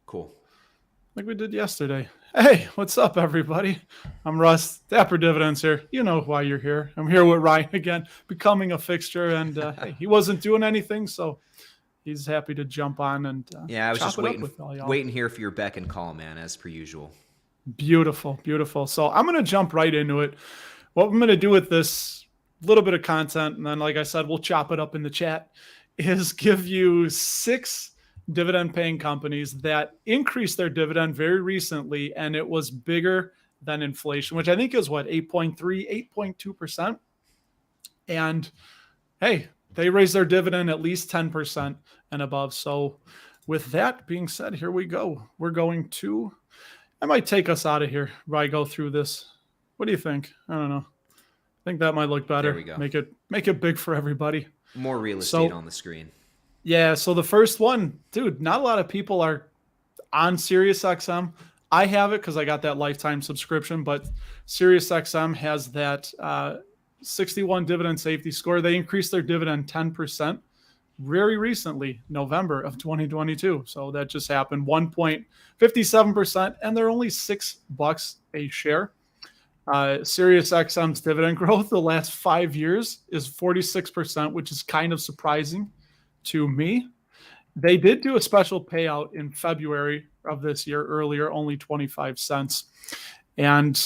Cool. like we did yesterday. Hey, what's up, everybody? I'm Russ, Dapper Dividends here. You know why you're here. I'm here with Ryne again, becoming a fixture. And hey, he wasn't doing anything, so he's happy to jump on and Yeah, I was just chop it up waiting with all y'all. waiting here for your beck and call, man, as per usual. Beautiful, beautiful. So I'm going to jump right into it. What I'm going to do with this little bit of content, and then, like I said, we'll chop it up in the chat, is give you 6 dividend paying companies that increased their dividend very recently, and it was bigger than inflation, which I think is what, 8.3, 8.2%. And hey, they raised their dividend at least 10% and above. So, with that being said, here we go. We're going to, I might take us out of here while I go through this. What do you think? I don't know. I think that might look There better. we go. Make it big for everybody. More real estate So on the screen. yeah, so the first one, dude, not a lot of people are on SiriusXM. I have it because I got that lifetime subscription, but SiriusXM has that 61 dividend safety score. They increased their dividend 10% very recently, November of 2022. So that just happened, 1.57%, and they're only $6 a share. SiriusXM's dividend growth the last 5 years is 46%, which is kind of surprising to me. They did do a special payout in February of this year earlier, only 25 cents. And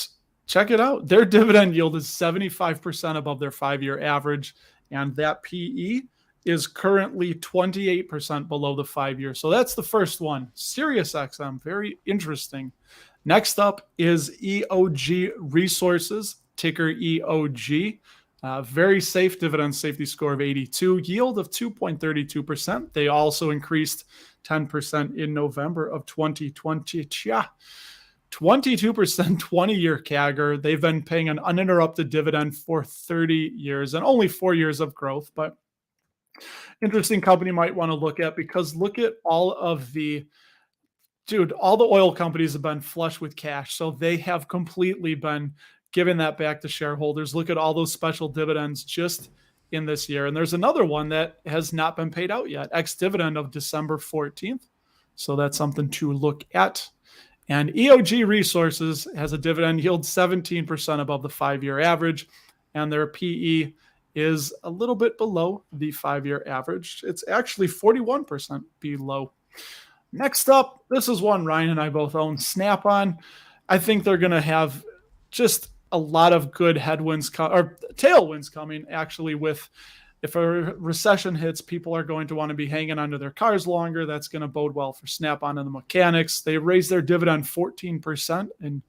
check it out. Their dividend yield is 75% above their 5-year average. And that PE is currently 28% below the 5-year. So that's the first one. SiriusXM, very interesting. Next up is EOG Resources, ticker EOG. Very safe dividend safety score of 82, yield of 2.32%. They also increased 10% in November of 2020. 22% 20-year CAGR. They've been paying an uninterrupted dividend for 30 years and only 4 years of growth. But interesting company might want to look at, because look at all the oil companies have been flush with cash. So they have completely been giving that back to shareholders. Look at all those special dividends just in this year. And there's another one that has not been paid out yet, ex-dividend of December 14th. So that's something to look at. And EOG Resources has a dividend yield 17% above the 5-year average, and their PE is a little bit below the 5-year average. It's actually 41% below. Next up, this is one Ryne and I both own, Snap-on. I think they're going to have just a lot of good headwinds or tailwinds coming, actually, with if a recession hits, people are going to want to be hanging onto their cars longer. That's going to bode well for Snap-on and the mechanics. They raised their dividend 14% in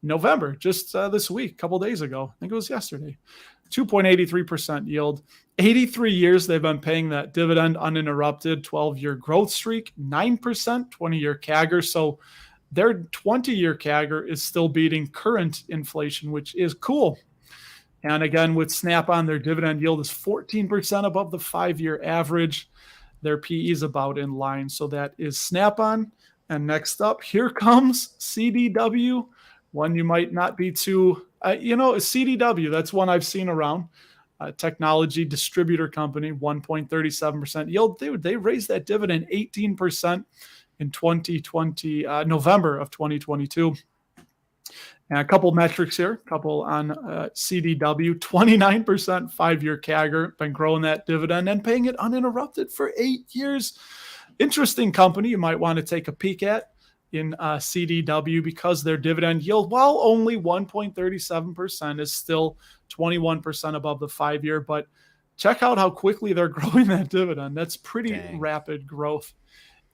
November, just this week, a couple days ago. I think it was yesterday. 2.83% yield. 83 years they've been paying that dividend uninterrupted, 12-year growth streak, 9%, 20-year CAGR. So their 20-year CAGR is still beating current inflation, which is cool. And again, with Snap-on, their dividend yield is 14% above the 5-year average. Their PE is about in line. So that is Snap-on. And next up, here comes CDW, one you might not be too, CDW, that's one I've seen around. Technology distributor company, 1.37% yield. They raised that dividend 18% in 2020, November of 2022. And a couple metrics here, a couple on CDW, 29% 5-year CAGR, been growing that dividend and paying it uninterrupted for 8 years. Interesting company you might want to take a peek at in CDW, because their dividend yield, while only 1.37%, is still 21% above the 5-year. But check out how quickly they're growing that dividend. That's pretty rapid growth.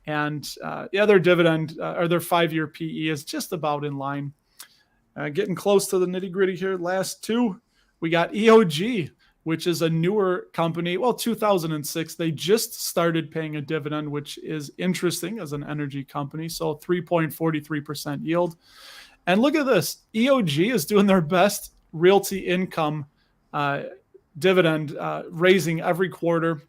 And their dividend or their 5-year PE is just about in line. Getting close to the nitty gritty here. Last two, we got EOG, which is a newer company. Well, 2006, they just started paying a dividend, which is interesting as an energy company. So 3.43% yield. And look at this. EOG is doing their best realty income dividend raising every quarter.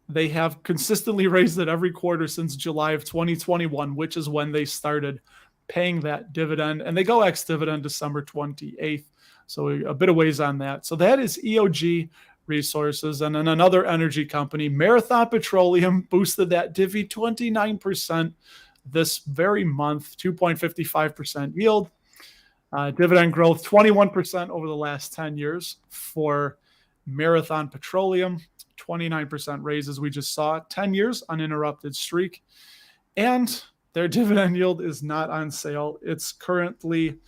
They have consistently raised it every quarter since July of 2021, which is when they started paying that dividend. And they go ex-dividend December 28th. So a bit of ways on that. So that is EOG Resources. And then another energy company, Marathon Petroleum, boosted that divvy 29%. this very month, 2.55% yield. Dividend growth, 21% over the last 10 years for Marathon Petroleum, 29% raise as we just saw, 10 years uninterrupted streak. And their dividend yield is not on sale. It's currently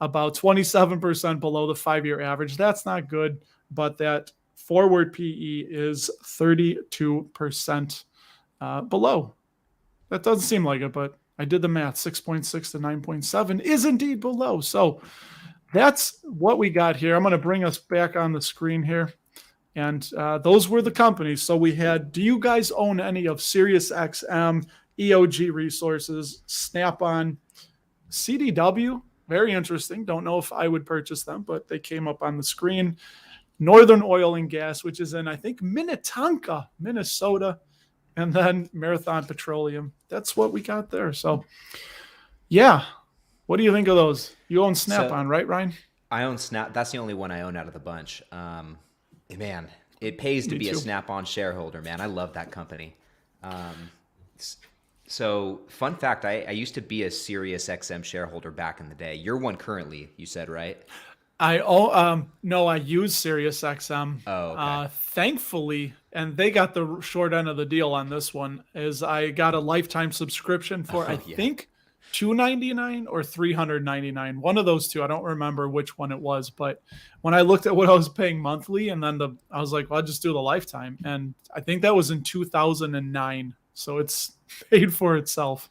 about 27% below the 5-year average. That's not good, but that forward PE is 32% below. That doesn't seem like it, but I did the math. 6.6 to 9.7 is indeed below. So that's what we got here. I'm going to bring us back on the screen here. And those were the companies. So we had, do you guys own any of SiriusXM, EOG Resources, Snap-on, CDW? Very interesting. Don't know if I would purchase them, but they came up on the screen. Northern Oil and Gas, which is in, I think, Minnetonka, Minnesota. And then Marathon Petroleum. That's what we got there. So, yeah. What do you think of those? You own Snap-on, right, Ryne? I own Snap. That's the only one I own out of the bunch. Man, it pays to be a Snap-on shareholder, man. I love that company. So, fun fact, I used to be a SiriusXM shareholder back in the day. You're one currently, you said, right? No, I use SiriusXM. Oh, okay. Thankfully, and they got the short end of the deal on this one, is I got a lifetime subscription for I think $299 or $399. One of those two. I don't remember which one it was, but when I looked at what I was paying monthly, and then I was like, well, I'll just do the lifetime. And I think that was in 2009. So it's paid for itself.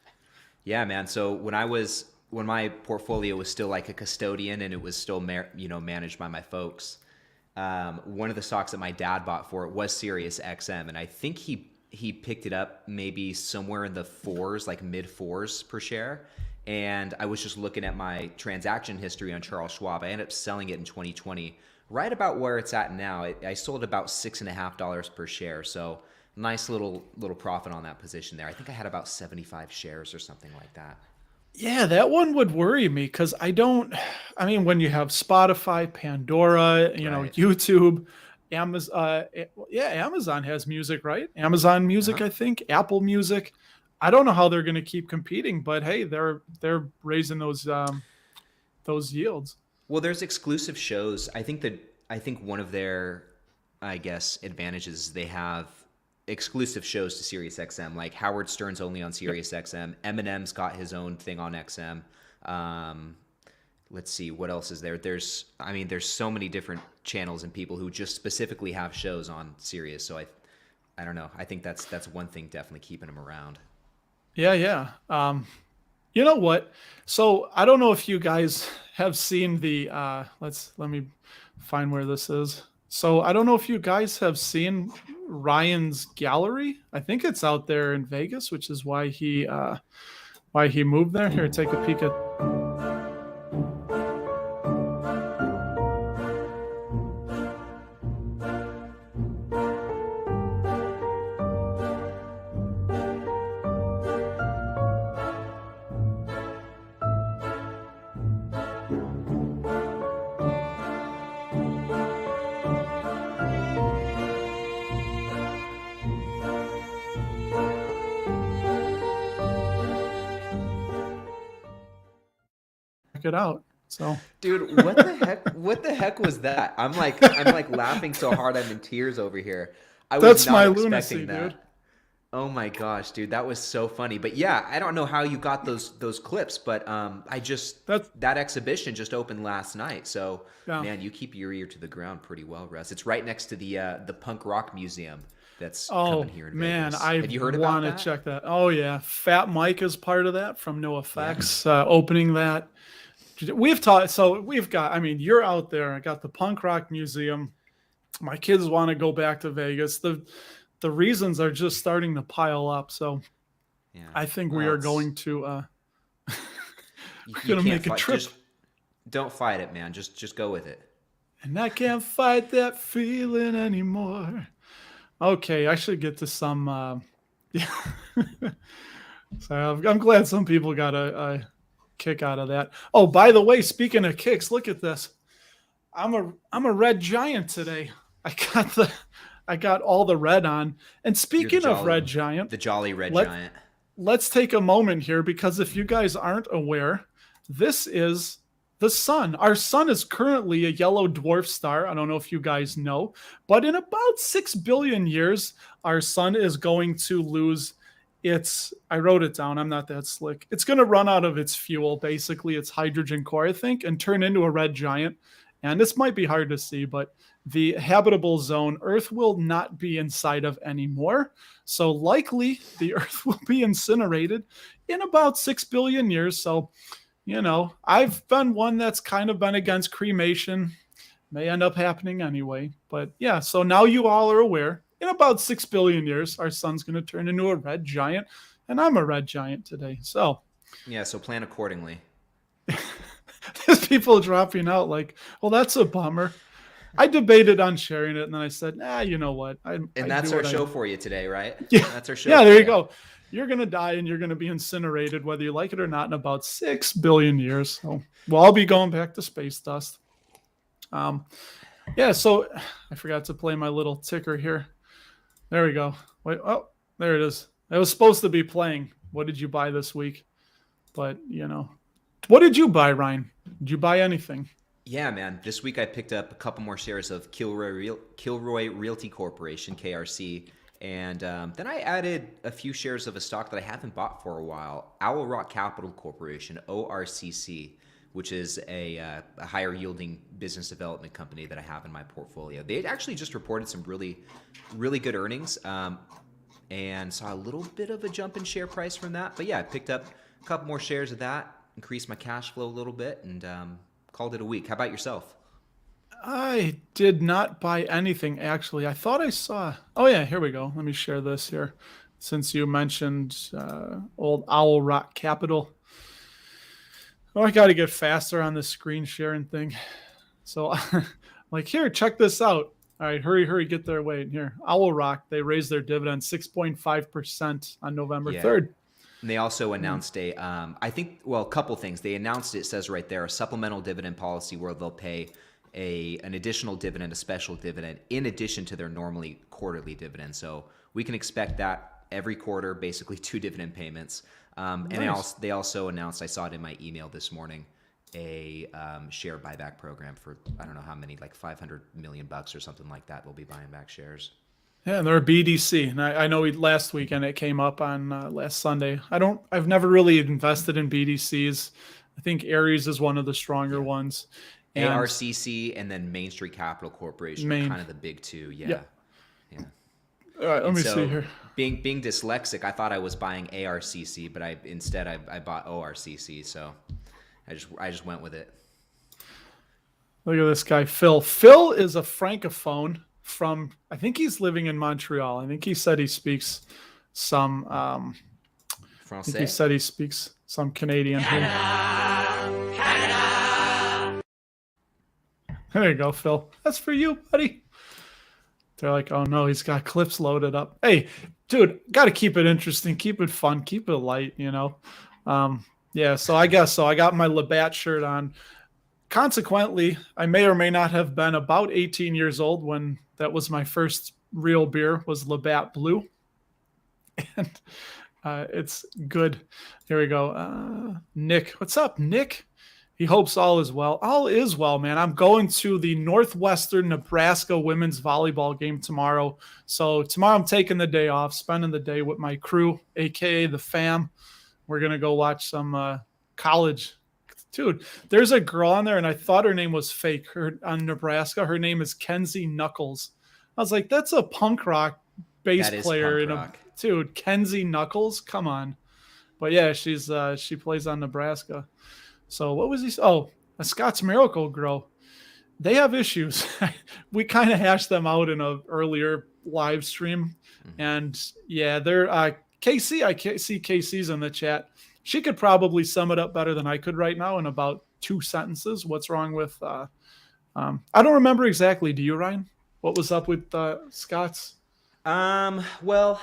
Yeah, man. So when my portfolio was still like a custodian and it was still managed by my folks, one of the stocks that my dad bought for it was SiriusXM, and I think he picked it up maybe somewhere in the fours, like mid fours per share. And I was just looking at my transaction history on Charles Schwab. I ended up selling it in 2020, right about where it's at now. I sold about $6.50 per share, so nice little profit on that position there. I think I had about 75 shares or something like that. Yeah, that one would worry me because when you have Spotify, Pandora, YouTube, Amazon has music, right? Amazon Music, I think, Apple Music. I don't know how they're going to keep competing, but hey, they're raising those yields. Well, there's exclusive shows. I think one of their, advantages is they have exclusive shows to SiriusXM, like Howard Stern's only on SiriusXM. Eminem's got his own thing on XM. Let's see, what else is there? There's so many different channels and people who just specifically have shows on Sirius. So I don't know. I think that's one thing definitely keeping them around. Yeah. You know what? So I don't know if you guys have seen the let me find where this is. So I don't know if you guys have seen Ryan's gallery. I think it's out there in Vegas, which is why he moved there. Here, take a peek at. It out. So, dude, what the heck was that? I'm like laughing so hard I'm in tears over here. That's not my lunacy, that. Dude. Oh my gosh, dude, that was so funny. But yeah, I don't know how you got those clips, but that exhibition just opened last night. So man, you keep your ear to the ground pretty well, Russ. It's right next to the punk rock museum that's coming here in Vegas. Have you heard about that? Want to check that. Oh yeah, Fat Mike is part of that from NoFX, opening that. We've got, you're out there. I got the Punk Rock Museum. My kids want to go back to Vegas. The reasons are just starting to pile up. So I think we are going to make a trip. Don't fight it, man. Just go with it. And I can't fight that feeling anymore. Okay, I should get to some. So I'm glad some people got a kick out of that. Oh, by the way, speaking of kicks, look at this. I'm a red giant today. I got all the red on. And speaking of red giant, the jolly red giant. let's take a moment here, because if you guys aren't aware, this is the sun. Our sun is currently a yellow dwarf star. I don't know if you guys know, but in about 6 billion years, our sun is going to lose its, I wrote it down, I'm not that slick. It's going to run out of its fuel, basically its hydrogen core, I think, and turn into a red giant. And this might be hard to see, but the habitable zone Earth will not be inside of anymore. So likely the Earth will be incinerated in about 6 billion years. So, I've been one that's kind of been against cremation. May end up happening anyway. But yeah, so now you all are aware. In about 6 billion years, our sun's going to turn into a red giant. And I'm a red giant today. So Yeah, so plan accordingly. there's people dropping out like, well, that's a bummer. I debated on sharing it, and then I said, you know what? And that's our show for you today, right? Yeah, that's our show. Yeah, there you go. You're going to die, and you're going to be incinerated, whether you like it or not, in about 6 billion years. So we'll all be going back to space dust. Yeah, so I forgot to play my little ticker here. There we go. Wait, oh, there it is. It was supposed to be playing. What did you buy this week? But, what did you buy, Ryne? Did you buy anything? Yeah, man. This week I picked up a couple more shares of Kilroy Realty Corporation, KRC. And then I added a few shares of a stock that I haven't bought for a while, Owl Rock Capital Corporation, ORCC, which is a higher yielding business development company that I have in my portfolio. They actually just reported some really, really good earnings and saw a little bit of a jump in share price from that. But yeah, I picked up a couple more shares of that, increased my cash flow a little bit, and called it a week. How about yourself? I did not buy anything, actually. I thought I saw... Oh, yeah, here we go. Let me share this here. Since you mentioned old Owl Rock Capital. Oh, I got to get faster on this screen sharing thing. So, like, here, check this out. All right, hurry, get their way. Here, Owl Rock, they raised their dividend 6.5% on November 3rd. And they also announced a couple things. They announced, it says right there, a supplemental dividend policy where they'll pay an additional dividend, a special dividend, in addition to their normally quarterly dividend. So we can expect that every quarter, basically 2 dividend payments. Nice. And they also announced, I saw it in my email this morning, a share buyback program for, I don't know how many, like $500 million or something like that. They'll be buying back shares. Yeah, and they're a BDC. And I know last weekend it came up on last Sunday. I've never really invested in BDCs. I think Ares is one of the stronger ones. And ARCC and then Main Street Capital Corporation are kind of the big two. Yeah. All right, let me see here. Being dyslexic, I thought I was buying ARCC, but instead I bought ORCC. So I just went with it. Look at this guy, Phil. Phil is a francophone from, I think he's living in Montreal. I think he said he speaks some Francais? I think he said he speaks some Canadian. Canada. There you go, Phil. That's for you, buddy. They're like, oh no, he's got clips loaded up. Hey, dude, got to keep it interesting, keep it fun, keep it light, Yeah, so I guess so. I got my Labatt shirt on. Consequently, I may or may not have been about 18 years old when that was my first real beer, was Labatt Blue. And it's good. Here we go. Nick, what's up, Nick? He hopes all is well. All is well, man. I'm going to the Northwestern Nebraska women's volleyball game tomorrow. So tomorrow I'm taking the day off, spending the day with my crew, a.k.a. the fam. We're going to go watch some college. Dude, there's a girl on there, and I thought her name was fake on Nebraska. Her name is Kenzie Knuckles. I was like, that's a punk rock bass player. Dude, Kenzie Knuckles? Come on. But yeah, she plays on Nebraska. So what was he? Oh, a Scott's Miracle-Gro. They have issues. We kind of hashed them out in an earlier live stream. Mm-hmm. And yeah, they're Casey. I see Casey's in the chat. She could probably sum it up better than I could right now in about 2 sentences. What's wrong with I don't remember exactly. Do you, Ryne? What was up with Scott's? Well,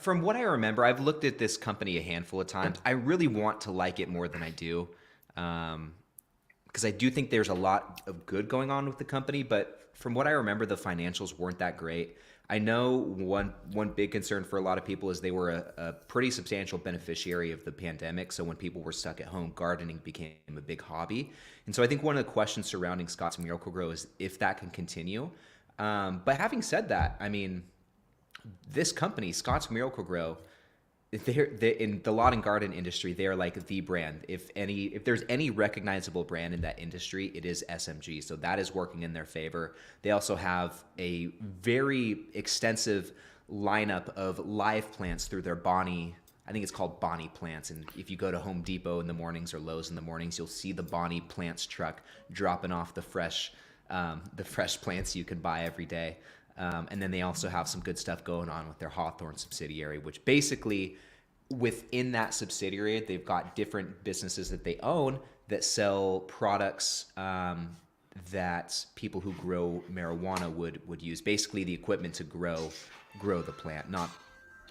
from what I remember, I've looked at this company a handful of times. I really want to like it more than I do, because I do think there's a lot of good going on with the company. But from what I remember, the financials weren't that great. I know one big concern for a lot of people is they were a pretty substantial beneficiary of the pandemic. So when people were stuck at home, gardening became a big hobby. And so I think one of the questions surrounding Scott's Miracle-Gro is if that can continue. But having said that, I mean, this company, Scott's Miracle-Gro, they're in the lawn and garden industry, they're like the brand. If there's any recognizable brand in that industry, it is SMG. So that is working in their favor. They also have a very extensive lineup of live plants through their Bonnie. I think it's called Bonnie Plants. And if you go to Home Depot in the mornings or Lowe's in the mornings, you'll see the Bonnie Plants truck dropping off the fresh plants you can buy every day. And then they also have some good stuff going on with their Hawthorne subsidiary, which basically within that subsidiary, they've got different businesses that they own that sell products that people who grow marijuana would use. Basically the equipment to grow the plant, not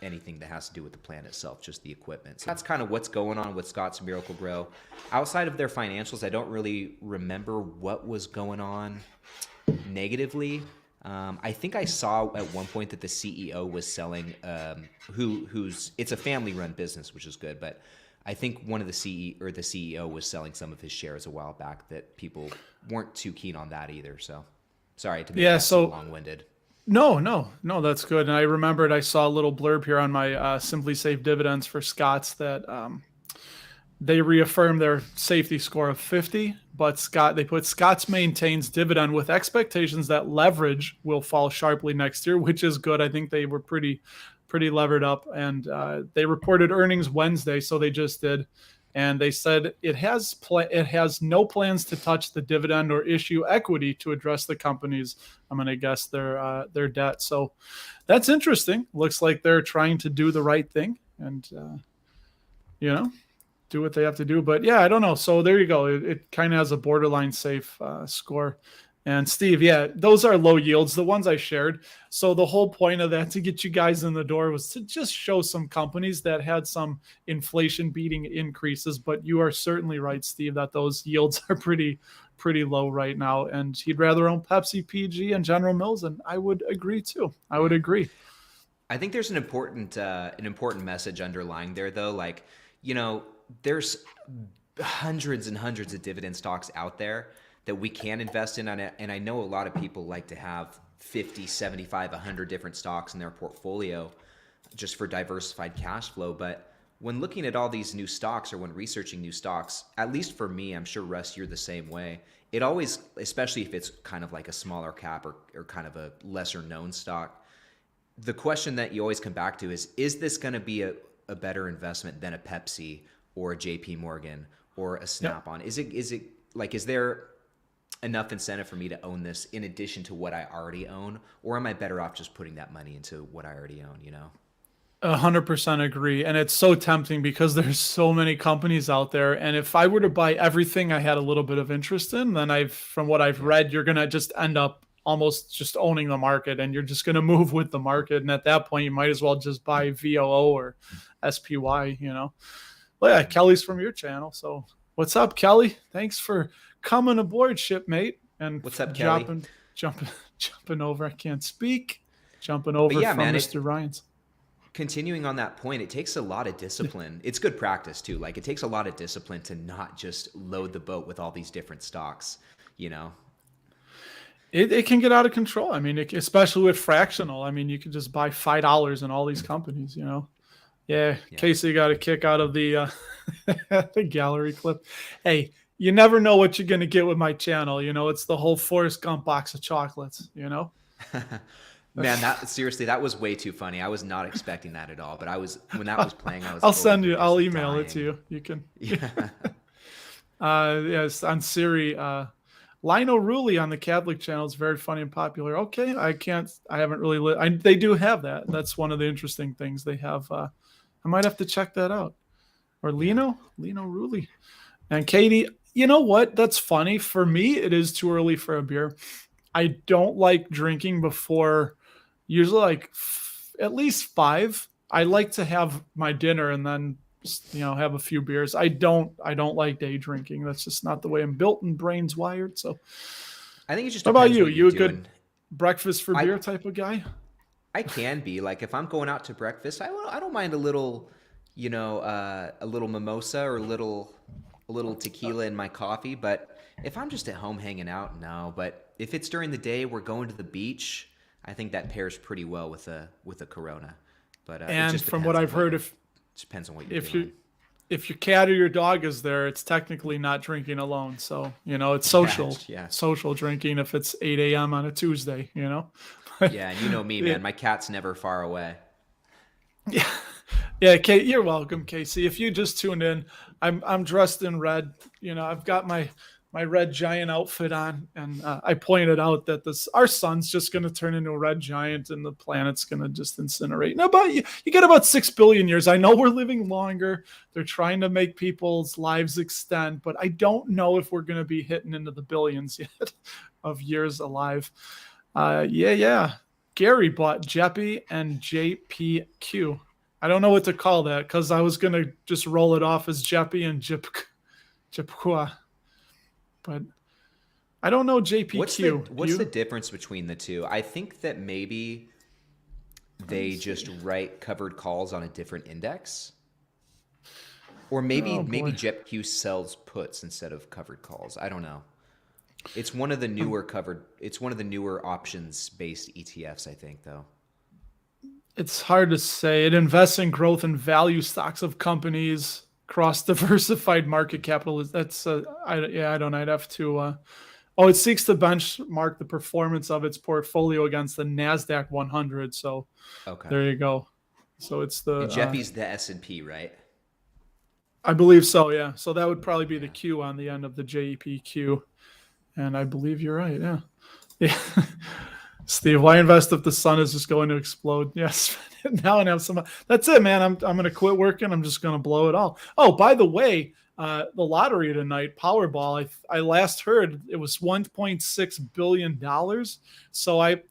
anything that has to do with the plant itself, just the equipment. So that's kind of what's going on with Scott's Miracle-Gro. Outside of their financials, I don't really remember what was going on negatively. I think I saw at one point that the CEO was selling, it's a family-run business, which is good. But I think one of the CEO was selling some of his shares a while back that people weren't too keen on that either. So sorry to make that so long-winded. No, that's good. And I remembered I saw a little blurb here on my Simply Safe dividends for Scott's that they reaffirmed their safety score of 50, but they put Scott's maintains dividend with expectations that leverage will fall sharply next year, which is good. I think they were pretty levered up, and they reported earnings Wednesday, so they just did, and they said it has no plans to touch the dividend or issue equity to address the company's, I'm going to guess, their debt. So that's interesting. Looks like they're trying to do the right thing, and do what they have to do. But yeah, I don't know. So there you go. It kind of has a borderline safe score. And Steve, yeah, those are low yields, the ones I shared. So the whole point of that to get you guys in the door was to just show some companies that had some inflation beating increases. But you are certainly right, Steve, that those yields are pretty low right now. And he'd rather own Pepsi, PG, and General Mills. And I would agree too. I would agree. I think there's an important message underlying there, though. Like, there's hundreds and hundreds of dividend stocks out there that we can invest in. And I know a lot of people like to have 50, 75, 100 different stocks in their portfolio just for diversified cash flow. But when looking at all these new stocks or when researching new stocks, at least for me, I'm sure, Russ, you're the same way. It always, especially if it's kind of like a smaller cap or kind of a lesser known stock, the question that you always come back to is this going to be a better investment than a Pepsi or a JP Morgan or a Snap-on? Yep. Is there enough incentive for me to own this in addition to what I already own? Or am I better off just putting that money into what I already own, 100% agree. And it's so tempting because there's so many companies out there. And if I were to buy everything I had a little bit of interest in, then from what I've read, you're going to just end up almost just owning the market, and you're just going to move with the market. And at that point, you might as well just buy VOO or SPY, Well, yeah, Kelly's from your channel. So what's up, Kelly? Thanks for coming aboard, shipmate. And what's up, Kelly? Jumping over. I can't speak. Jumping over from Mr. Ryan's. Continuing on that point, it takes a lot of discipline. It's good practice too. Like, it takes a lot of discipline to not just load the boat with all these different stocks, It can get out of control. I mean, especially with fractional. I mean, you could just buy $5 in all these companies, Yeah, Casey got a kick out of the the gallery clip. Hey, you never know what you're going to get with my channel. It's the whole Forrest Gump box of chocolates, Man, seriously, that was way too funny. I was not expecting that at all. But when that was playing, I'll email it to you. You can. Yeah. Yes, on Siri. Lino Rulli on the Catholic channel is very funny and popular. Okay, I haven't really they do have that. That's one of the interesting things they have. I might have to check that out. Or Lino Rulli. And Katie, you know what? That's funny. For me, it is too early for a beer. I don't like drinking before usually at least 5. I like to have my dinner and then have a few beers. I don't like day drinking. That's just not the way I'm built and brain's wired. So I think it's just. How about you? You a good breakfast for beer type of guy? I can be like if I'm going out to breakfast, I don't mind a little, a little mimosa or a little tequila in my coffee. But if I'm just at home hanging out, no. But if it's during the day, we're going to the beach. I think that pairs pretty well with a Corona. But it And just from what depends on I've what heard, you're depends on what you're if doing. you if your cat or your dog is there, it's technically not drinking alone. So, it's Yeah, yeah, social drinking if it's 8 a.m. on a Tuesday. yeah. And you know me, Yeah, man. My cat's never far away. yeah, yeah. Kate, you're welcome, Casey. If you just tuned in, I'm dressed in red. I've got my red giant outfit on, and I pointed out that our sun's just going to turn into a red giant, and the planet's going to just incinerate. Now, but you get about 6 billion years. I know we're living longer. They're trying to make people's lives extend, but I don't know if we're going to be hitting into the billions yet of years alive. Yeah. Gary bought Jeppy and JPQ. I don't know what to call that because I was going to just roll it off as Jeppy and Jipqua, but I don't know JPQ. Do What's the you? difference between the two? I think that maybe Let me they just see. write covered calls on a different index, or Oh maybe boy. JetQ sells puts instead of covered calls. I don't know. It's one of the newer covered. It's one of the newer options based ETFs, I think, though. It's hard to say. It invests in growth and value stocks of companies across diversified market capital. That's I don't. I'd have to. It seeks to benchmark the performance of its portfolio against the Nasdaq 100. So Okay. there you go. So it's the And Jeppy's the S&P, right? I believe so. Yeah. So that would probably be the Yeah. Q on the end of the JEPQ. And I believe you're right. Yeah. Yeah. Steve, why invest if the sun is just going to explode? Yes. Now I have some. That's it, man. I'm going to quit working. I'm just going to blow it all. Oh, by the way, the lottery tonight, Powerball. I last heard it was $1.6 billion. So I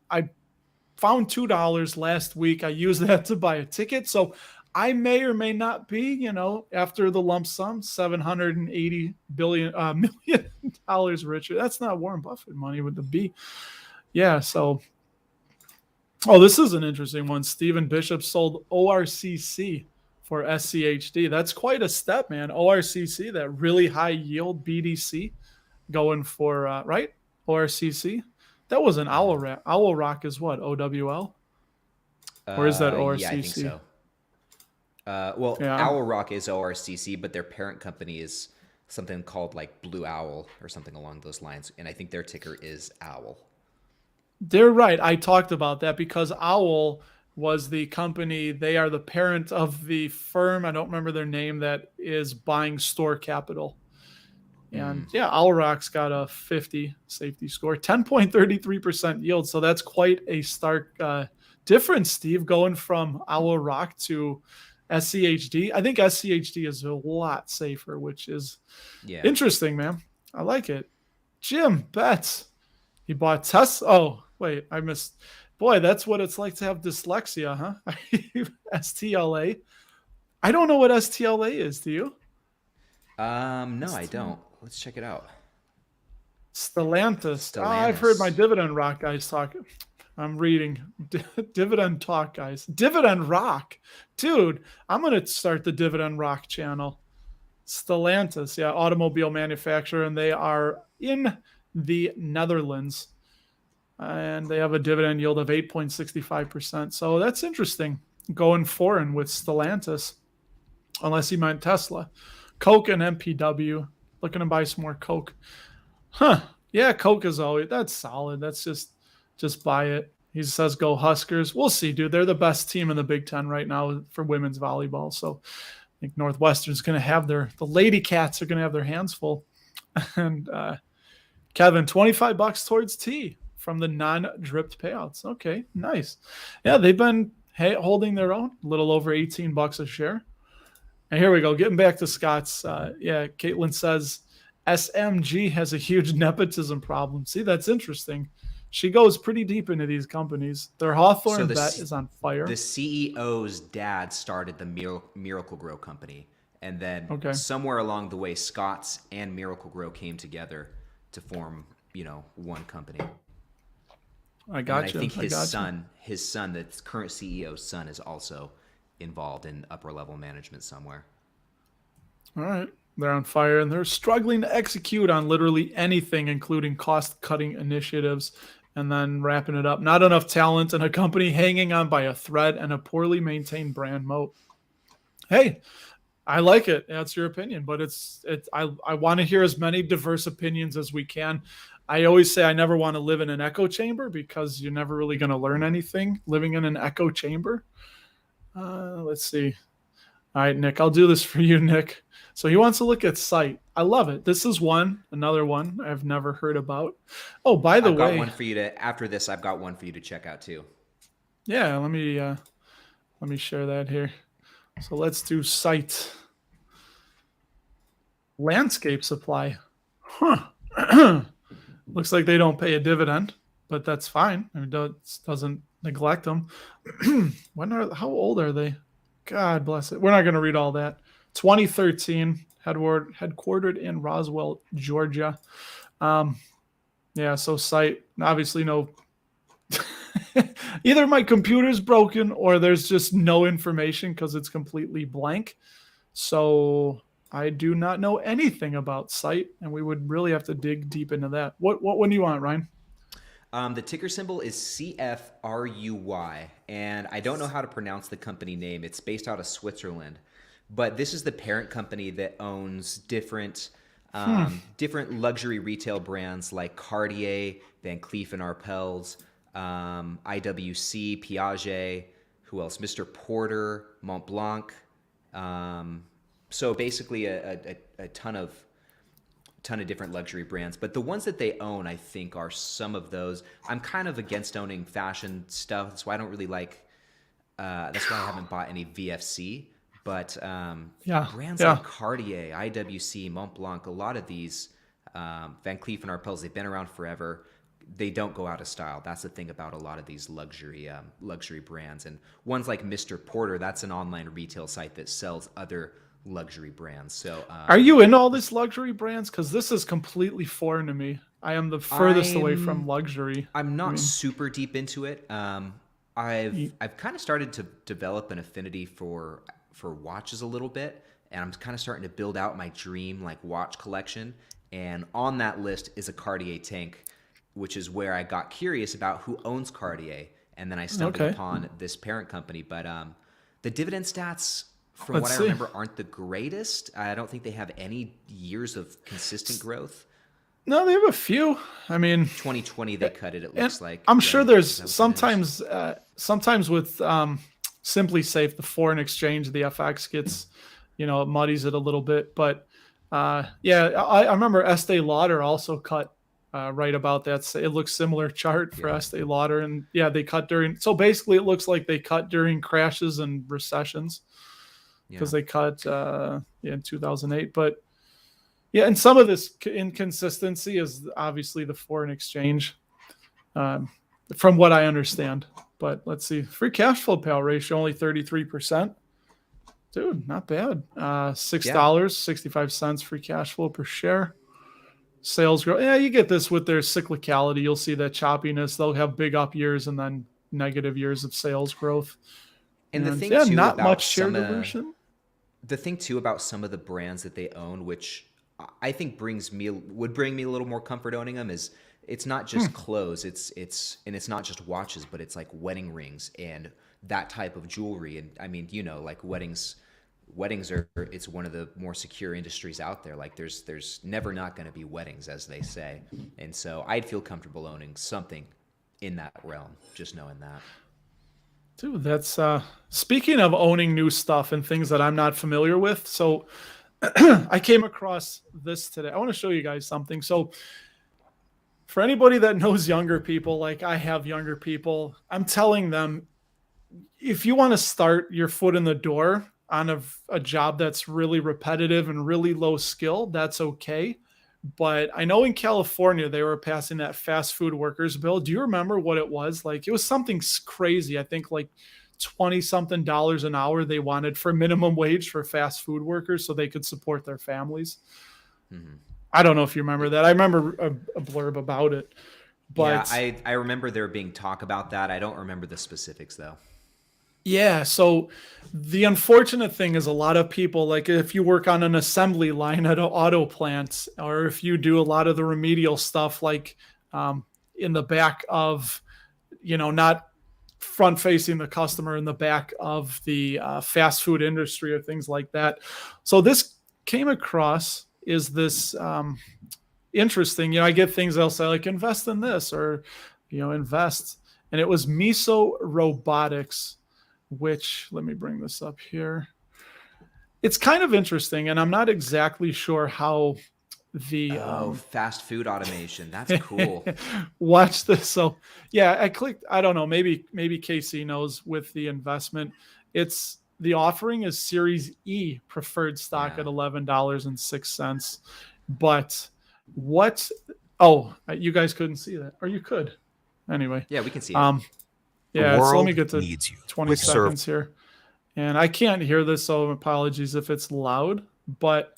found $2 last week. I used that to buy a ticket. So I may or may not be, after the lump sum, 780 billion million dollars richer. That's not Warren Buffett money with the B. Yeah. So, this is an interesting one. Stephen Bishop sold ORCC for SCHD. That's quite a step, man. ORCC, that really high yield BDC, going for right ORCC. That was an Owl Hmm. Rock. Owl Rock is what, OWL, or is that Yeah, I think ORCC? so. Well, Yeah, Owl Rock is ORCC, but their parent company is something called like Blue Owl or something along those lines, and I think their ticker is Owl. they're right. I talked about that because Owl was the company. They are the parent of the firm. I don't remember their name that is buying Store Capital. And Mm. yeah, Owl Rock's got a 50 safety score, 10.33% yield. So that's quite a stark difference, Steve, going from Owl Rock to SCHD. I think SCHD is a lot safer, which is Yeah. interesting, man. I like it. Jim Betts, he bought Tesla. Oh, wait, I missed. Boy, that's what it's like to have dyslexia, huh? STLA. I don't know what STLA is. Do you? No, I STLA. don't. Let's check it out. Stellantis. I've heard my Stellantis. Dividend Rock guys talk. I'm reading Dividend Talk guys. Dividend Rock. Dude, I'm going to start the Dividend Rock channel. Stellantis, yeah, automobile manufacturer, and they are in the Netherlands. And they have a dividend yield of 8.65%. So that's interesting going foreign with Stellantis, unless you meant Tesla. Coke and MPW. Looking to buy some more Coke. Huh. Yeah, Coke is always that's solid. That's just buy it. He says go Huskers. We'll see, dude. They're the best team in the Big Ten right now for women's volleyball. So I think Northwestern's gonna have the Lady Cats are gonna have their hands full. And Kevin, $25 towards T from the non-dripped payouts. Okay, nice. Yeah, they've been holding their own, a little over $18 a share. And here we go. Getting back to Scott's. Yeah, Caitlin says SMG has a huge nepotism problem. See, that's interesting. She goes pretty deep into these companies. Their So Hawthorne bet is on the fire. CEO's dad started the Miracle-Gro company, and then Okay. somewhere along the way, Scott's and Miracle-Gro came together to form, one company. I And then I got you. think I got you. his son, the current CEO's son, is also involved in upper level management somewhere. All right. They're on fire and they're struggling to execute on literally anything, including cost cutting initiatives. And then wrapping it up, not enough talent and a company hanging on by a thread and a poorly maintained brand moat. Hey, I like it. That's your opinion, but I want to hear as many diverse opinions as we can. I always say I never want to live in an echo chamber because you're never really going to learn anything living in an echo chamber. Let's see. All right, Nick, I'll do this for you, Nick. So he wants to look at site. I love it. This is another one I've never heard about. Oh, by the I've got way, one for you to after this. I've got one for you to check out too. yeah, let me share that here. So let's do site landscape supply. Huh. Looks like they don't pay a dividend, but that's fine. It doesn't neglect them. How old are they? God bless it. We're not going to read all that. 2013, headquartered in Roswell, Georgia. Um, yeah, so site, obviously no. Either my computer's broken or there's just no information because it's completely blank. So I do not know anything about site, and we would really have to dig deep into that. What one do you want, Ryan? The ticker symbol is CFRUY, and I don't know how to pronounce the company name. It's based out of Switzerland, but this is the parent company that owns different luxury retail brands like Cartier, Van Cleef and Arpels, IWC, Piaget, who else? Mr. Porter, Mont Blanc. So basically, a ton of different luxury brands, but the ones that they own, I think, are some of those. I'm kind of against owning fashion stuff. That's why I don't really like. That's why I haven't bought any VFC. But brands Yeah. like Cartier, IWC, Mont Blanc, a lot of these, Van Cleef and Arpels, they've been around forever. They don't go out of style. That's the thing about a lot of these luxury brands. And ones like Mr. Porter, that's an online retail site that sells other luxury brands. So Are you in all these luxury brands? Because this is completely foreign to me. I am the furthest away from I'm luxury. I'm I not mean, super deep into it. I've kind of started to develop an affinity for watches a little bit, and I'm kind of starting to build out my dream like watch collection. And on that list is a Cartier tank, which is where I got curious about who owns Cartier, and then I stumbled okay. upon this parent company. But the dividend stats, from what Let's I see. remember, aren't the greatest. I don't think they have any years of consistent growth. No, they have a few. I mean, 2020 they cut it. It and looks like, I'm sure right? there's Is that what that is? sometimes with Simply Safe, the foreign exchange, the FX gets, it muddies it a little bit. But yeah, I remember Estee Lauder also cut right about that. It looks similar chart for Yeah, Estee Lauder, and yeah, they cut during. So basically, it looks like they cut during crashes and recessions because yeah. they cut in 2008. But yeah, and some of this inconsistency is obviously the foreign exchange, um, from what I understand. But let's see, free cash flow payout ratio only 33%. Dude, not bad. Yeah. $6.65 free cash flow per share. Sales growth. Yeah, you get this with their cyclicality. You'll see that choppiness. They'll have big up years and then negative years of sales growth. And the And thing yeah, too not about much share some dilution. the thing too about some of the brands that they own, which I think would bring me a little more comfort owning them, is it's not just clothes. It's not just watches, but it's like wedding rings and that type of jewelry. And I mean, like weddings are, it's one of the more secure industries out there. Like there's never not going to be weddings, as they say. And so I'd feel comfortable owning something in that realm, just knowing that. Dude, that's speaking of owning new stuff and things that I'm not familiar with. So I came across this today. I want to show you guys something. So for anybody that knows younger people, like I have younger people, I'm telling them, if you want to start your foot in the door on a job that's really repetitive and really low skill, that's okay. But I know in California they were passing that fast food workers bill. Do you remember what it was? Like it was something crazy. I think like 20 something dollars an hour they wanted for minimum wage for fast food workers so they could support their families. Hmm. I don't know if you remember that. I remember a blurb about it. Yeah, But I remember there being talk about that. I don't remember the specifics though. yeah, so the unfortunate thing is a lot of people, like if you work on an assembly line at an auto plant, or if you do a lot of the remedial stuff, like um, in the back of, not front facing the customer, in the back of the fast food industry or things like that. So this came across is this interesting. I get things they'll say like invest in this, or invest, and it was Miso Robotics, which, let me bring this up here. It's kind of interesting, and I'm not exactly sure how the Oh, fast food automation. That's cool. watch this. So yeah, I clicked. I don't know. Maybe Casey knows with the investment. It's the offering is Series E preferred stock Yeah. at $11.06. But what? Oh, you guys couldn't see that, or you could. Anyway, Yeah, we can see it. um, The yeah. So let me world get to needs you. 20 Quick serve. seconds here, and I can't hear this, so apologies if it's loud. But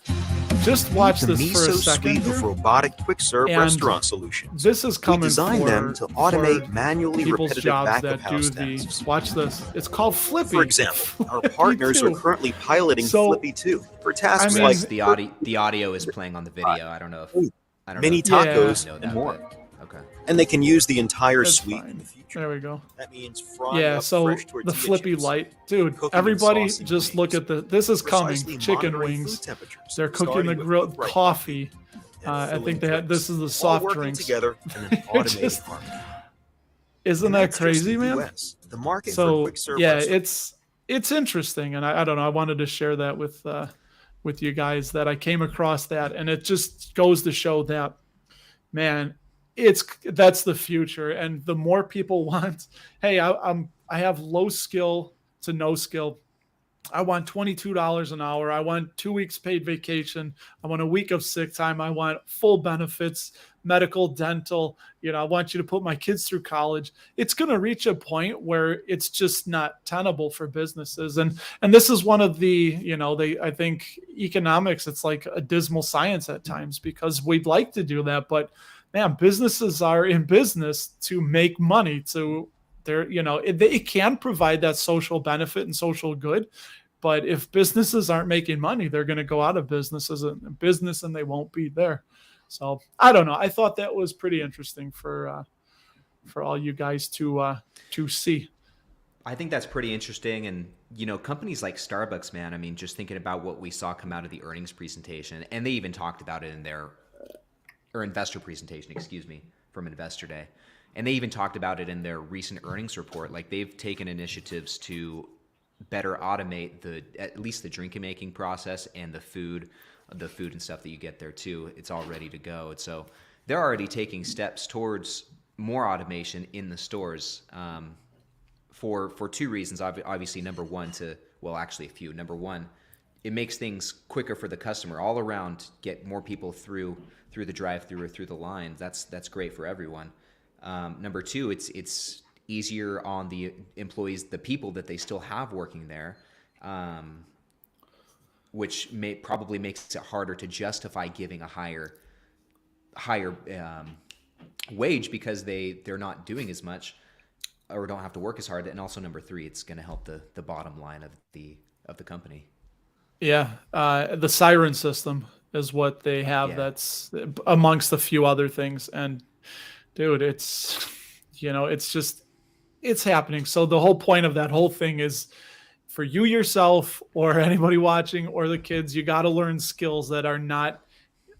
just watch the this for a Miso second suite here. of robotic quick serve And restaurant solutions. This is We coming designed them to automate for manually people's repetitive jobs back that of do house the. tasks. Watch this. It's called Flippy. For example, our Flippy partners are 2. currently piloting So, Flippy 2 for tasks mean, like Russ, the audio is playing on the video. I don't know if I don't know mini if Yeah. tacos know and that, more. but okay. And they can use the entire That's suite in fine. the future. There we go. That means frying Yeah, up so fresh the tortilla Flippy chips, light, dude. cooking and Everybody saucing just look wings, at the. This is coming. precisely Chicken monitoring wings. food temperatures, They're cooking starting the with grilled upright coffee. and I filling think they had. This drinks, is the all soft working drinks. together in an automated Just- harmony. Isn't And that that's just crazy, the man? US, the market for So quick serve yeah, restaurants. it's interesting, and I don't know. I wanted to share that with you guys, that I came across that, and it just goes to show that, man, that's the future. And the more people want, hey, I have low skill to no skill. I want $22 an hour. I want 2 weeks paid vacation. I want a week of sick time. I want full benefits, medical, dental. I want you to put my kids through college. It's going to reach a point where it's just not tenable for businesses. And this is one of the, I think economics, it's like a dismal science at times, because we'd like to do that, but man, businesses are in business to make money, to it can provide that social benefit and social good. But if businesses aren't making money, they're going to go out of business as a business, and they won't be there. So I don't know. I thought that was pretty interesting for all you guys to see. I think that's pretty interesting. And, companies like Starbucks, man, I mean, just thinking about what we saw come out of the earnings presentation, and they even talked about it in their, or investor presentation, excuse me, from Investor Day. And they even talked about it in their recent earnings report. Like, they've taken initiatives to better automate at least the drinking making process, and the food and stuff that you get there too. It's all ready to go. And so they're already taking steps towards more automation in the stores, for two reasons. Obviously, number one, actually a few. Number one, it makes things quicker for the customer all around, get more people through the drive-through or through the line. That's great for everyone. Number two, it's easier on the employees, the people that they still have working there, which probably makes it harder to justify giving a higher wage, because they're not doing as much or don't have to work as hard. And also number three, it's going to help the bottom line of the company. Yeah, the siren system is what they have. Yeah. That's amongst a few other things. And dude, it's it's happening. So the whole point of that whole thing is for you yourself, or anybody watching, or the kids, you got to learn skills that are not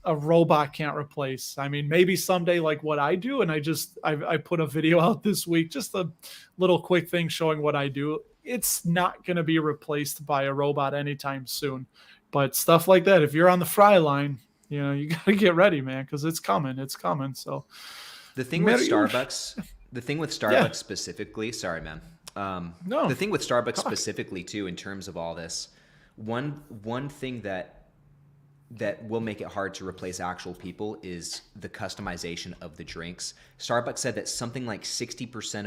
a robot can't replace. I mean, maybe someday, like what I do, and I put a video out this week, just a little quick thing showing what I do. It's not going to be replaced by a robot anytime soon. But stuff like that, if you're on the fry line, you got to get ready, man, because it's coming. It's coming. So The thing with Starbucks specifically, sorry, man. No, the thing with Starbucks specifically too, in terms of all this, one thing that will make it hard to replace actual people is the customization of the drinks. Starbucks said that something like 60%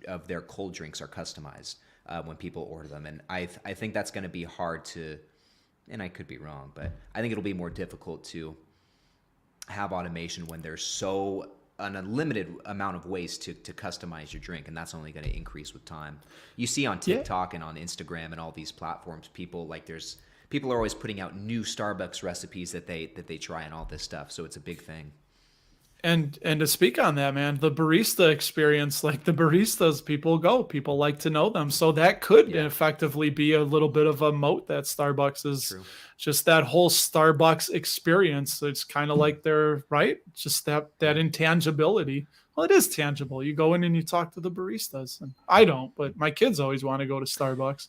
of their cold drinks are customized when people order them, and I think that's going to be hard to, and I could be wrong, but I think it'll be more difficult to have automation when there's so an unlimited amount of ways to customize your drink, and that's only going to increase with time. You see on Yeah. TikTok and on Instagram and all these platforms, people are always putting out new Starbucks recipes that they try and all this stuff. So it's a big thing. And to speak on that, man, the barista experience, like the baristas, people like to know them. So that could Yeah. effectively be a little bit of a moat that Starbucks is. True. Just that whole Starbucks experience. It's kind of like they're right. Just that intangibility. Well, it is tangible. You go in and you talk to the baristas, and I don't, but my kids always want to go to Starbucks.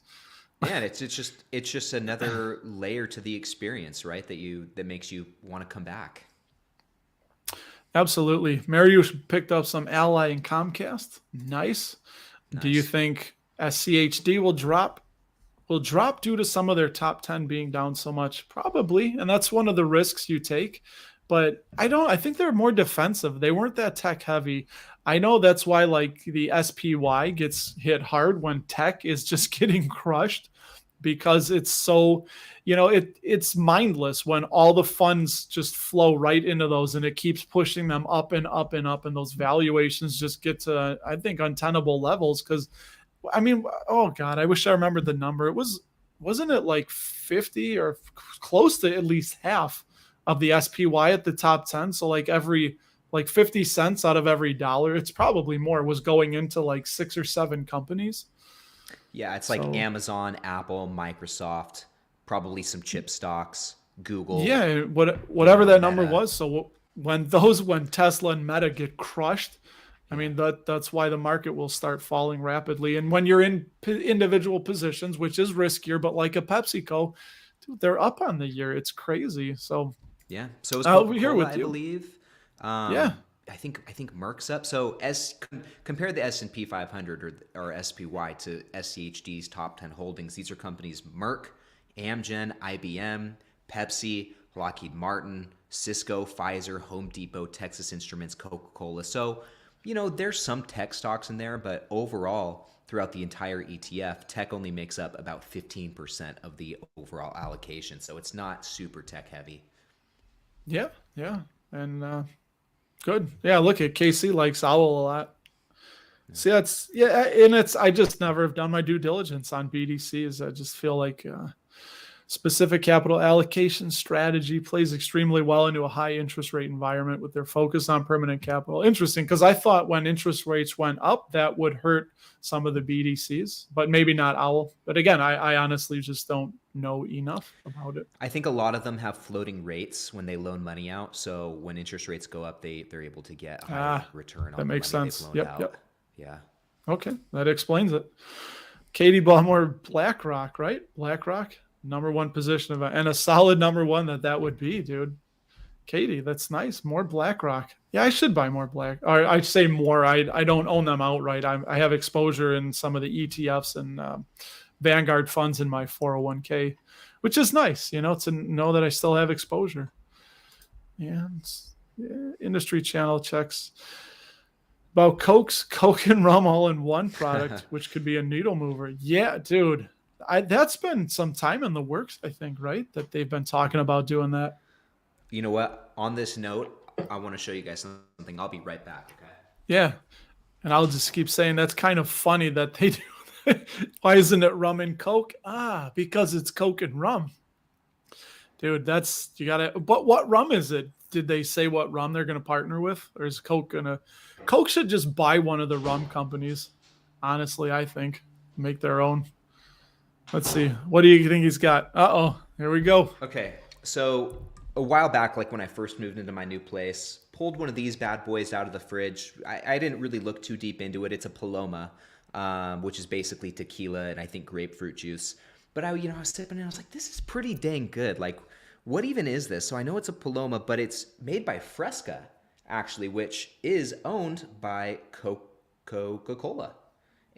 Yeah, and it's just another layer to the experience, right? That makes you want to come back. Absolutely. Marius picked up some Ally and Comcast. Nice. Do you Nice. think SCHD will drop? Will drop due to some of their top 10 being down so much? Probably. And that's one of the risks you take. But I think they're more defensive. They weren't that tech heavy. I know that's why like the SPY gets hit hard when tech is just getting crushed, because it's so, it's mindless when all the funds just flow right into those, and it keeps pushing them up and up and up, and those valuations just get to, I think, untenable levels. Because I mean, oh God, I wish I remembered the number. Wasn't it like 50 or close to at least half of the SPY at the top 10? So like 50 cents out of every dollar, it's probably more, was going into like 6 or 7 companies. Yeah, it's like Amazon, Apple, Microsoft, probably some chip stocks, Google. Yeah, whatever that number Meta. was. So when Tesla and Meta get crushed, I mean, that's why the market will start falling rapidly. And when you're in individual positions, which is riskier, but like a PepsiCo, dude, they're up on the year. It's crazy. So Yeah. So is I'll be Coca-Cola, here with I you. believe. Yeah. I think Merck's up. So compare the S&P 500 or SPY to SCHD's top 10 holdings. These are companies: Merck, Amgen, IBM, Pepsi, Lockheed Martin, Cisco, Pfizer, Home Depot, Texas Instruments, Coca-Cola. So, there's some tech stocks in there, but overall, throughout the entire ETF, tech only makes up about 15% of the overall allocation. So it's not super tech heavy. Yeah. And good. Yeah, look at KC likes Owl a lot. See, I just never have done my due diligence on BDCs. I just feel like specific capital allocation strategy plays extremely well into a high interest rate environment with their focus on permanent capital. Interesting, because I thought when interest rates went up, that would hurt some of the BDCs, but maybe not Owl. But again, I honestly just don't know enough about it. I think a lot of them have floating rates when they loan money out. So when interest rates go up, they're able to get a higher return on that the makes money sense. they've loaned out. Yep. Yeah. Okay, that explains it. Katie bought more BlackRock, right? BlackRock, number one position and a solid number one that would be, dude. Katie, that's nice. More BlackRock. Yeah, I should buy more Or I say more. I don't own them outright. I have exposure in some of the ETFs and Vanguard funds in my 401k, which is nice, to know that I still have exposure. And industry channel checks about Coke and rum all in one product, which could be a needle mover. Yeah, dude. That's been some time in the works, I think, right? That they've been talking about doing that. You know what? On this note, I want to show you guys something. I'll be right back. Okay. Yeah. And I'll just keep saying that's kind of funny that they do. Why isn't it rum and Coke? Because it's Coke and rum. Dude, but what rum is it? Did they say what rum they're going to partner with? Or is Coke Coke should just buy one of the rum companies. Honestly, I think. Make their own. Let's see. What do you think he's got? Here we go. Okay. So a while back, like when I first moved into my new place, pulled one of these bad boys out of the fridge. I didn't really look too deep into it. It's a Paloma, which is basically tequila and I think grapefruit juice. But I was sipping and I was like, this is pretty dang good. Like, what even is this? So I know it's a Paloma, but it's made by Fresca, actually, which is owned by Coca-Cola.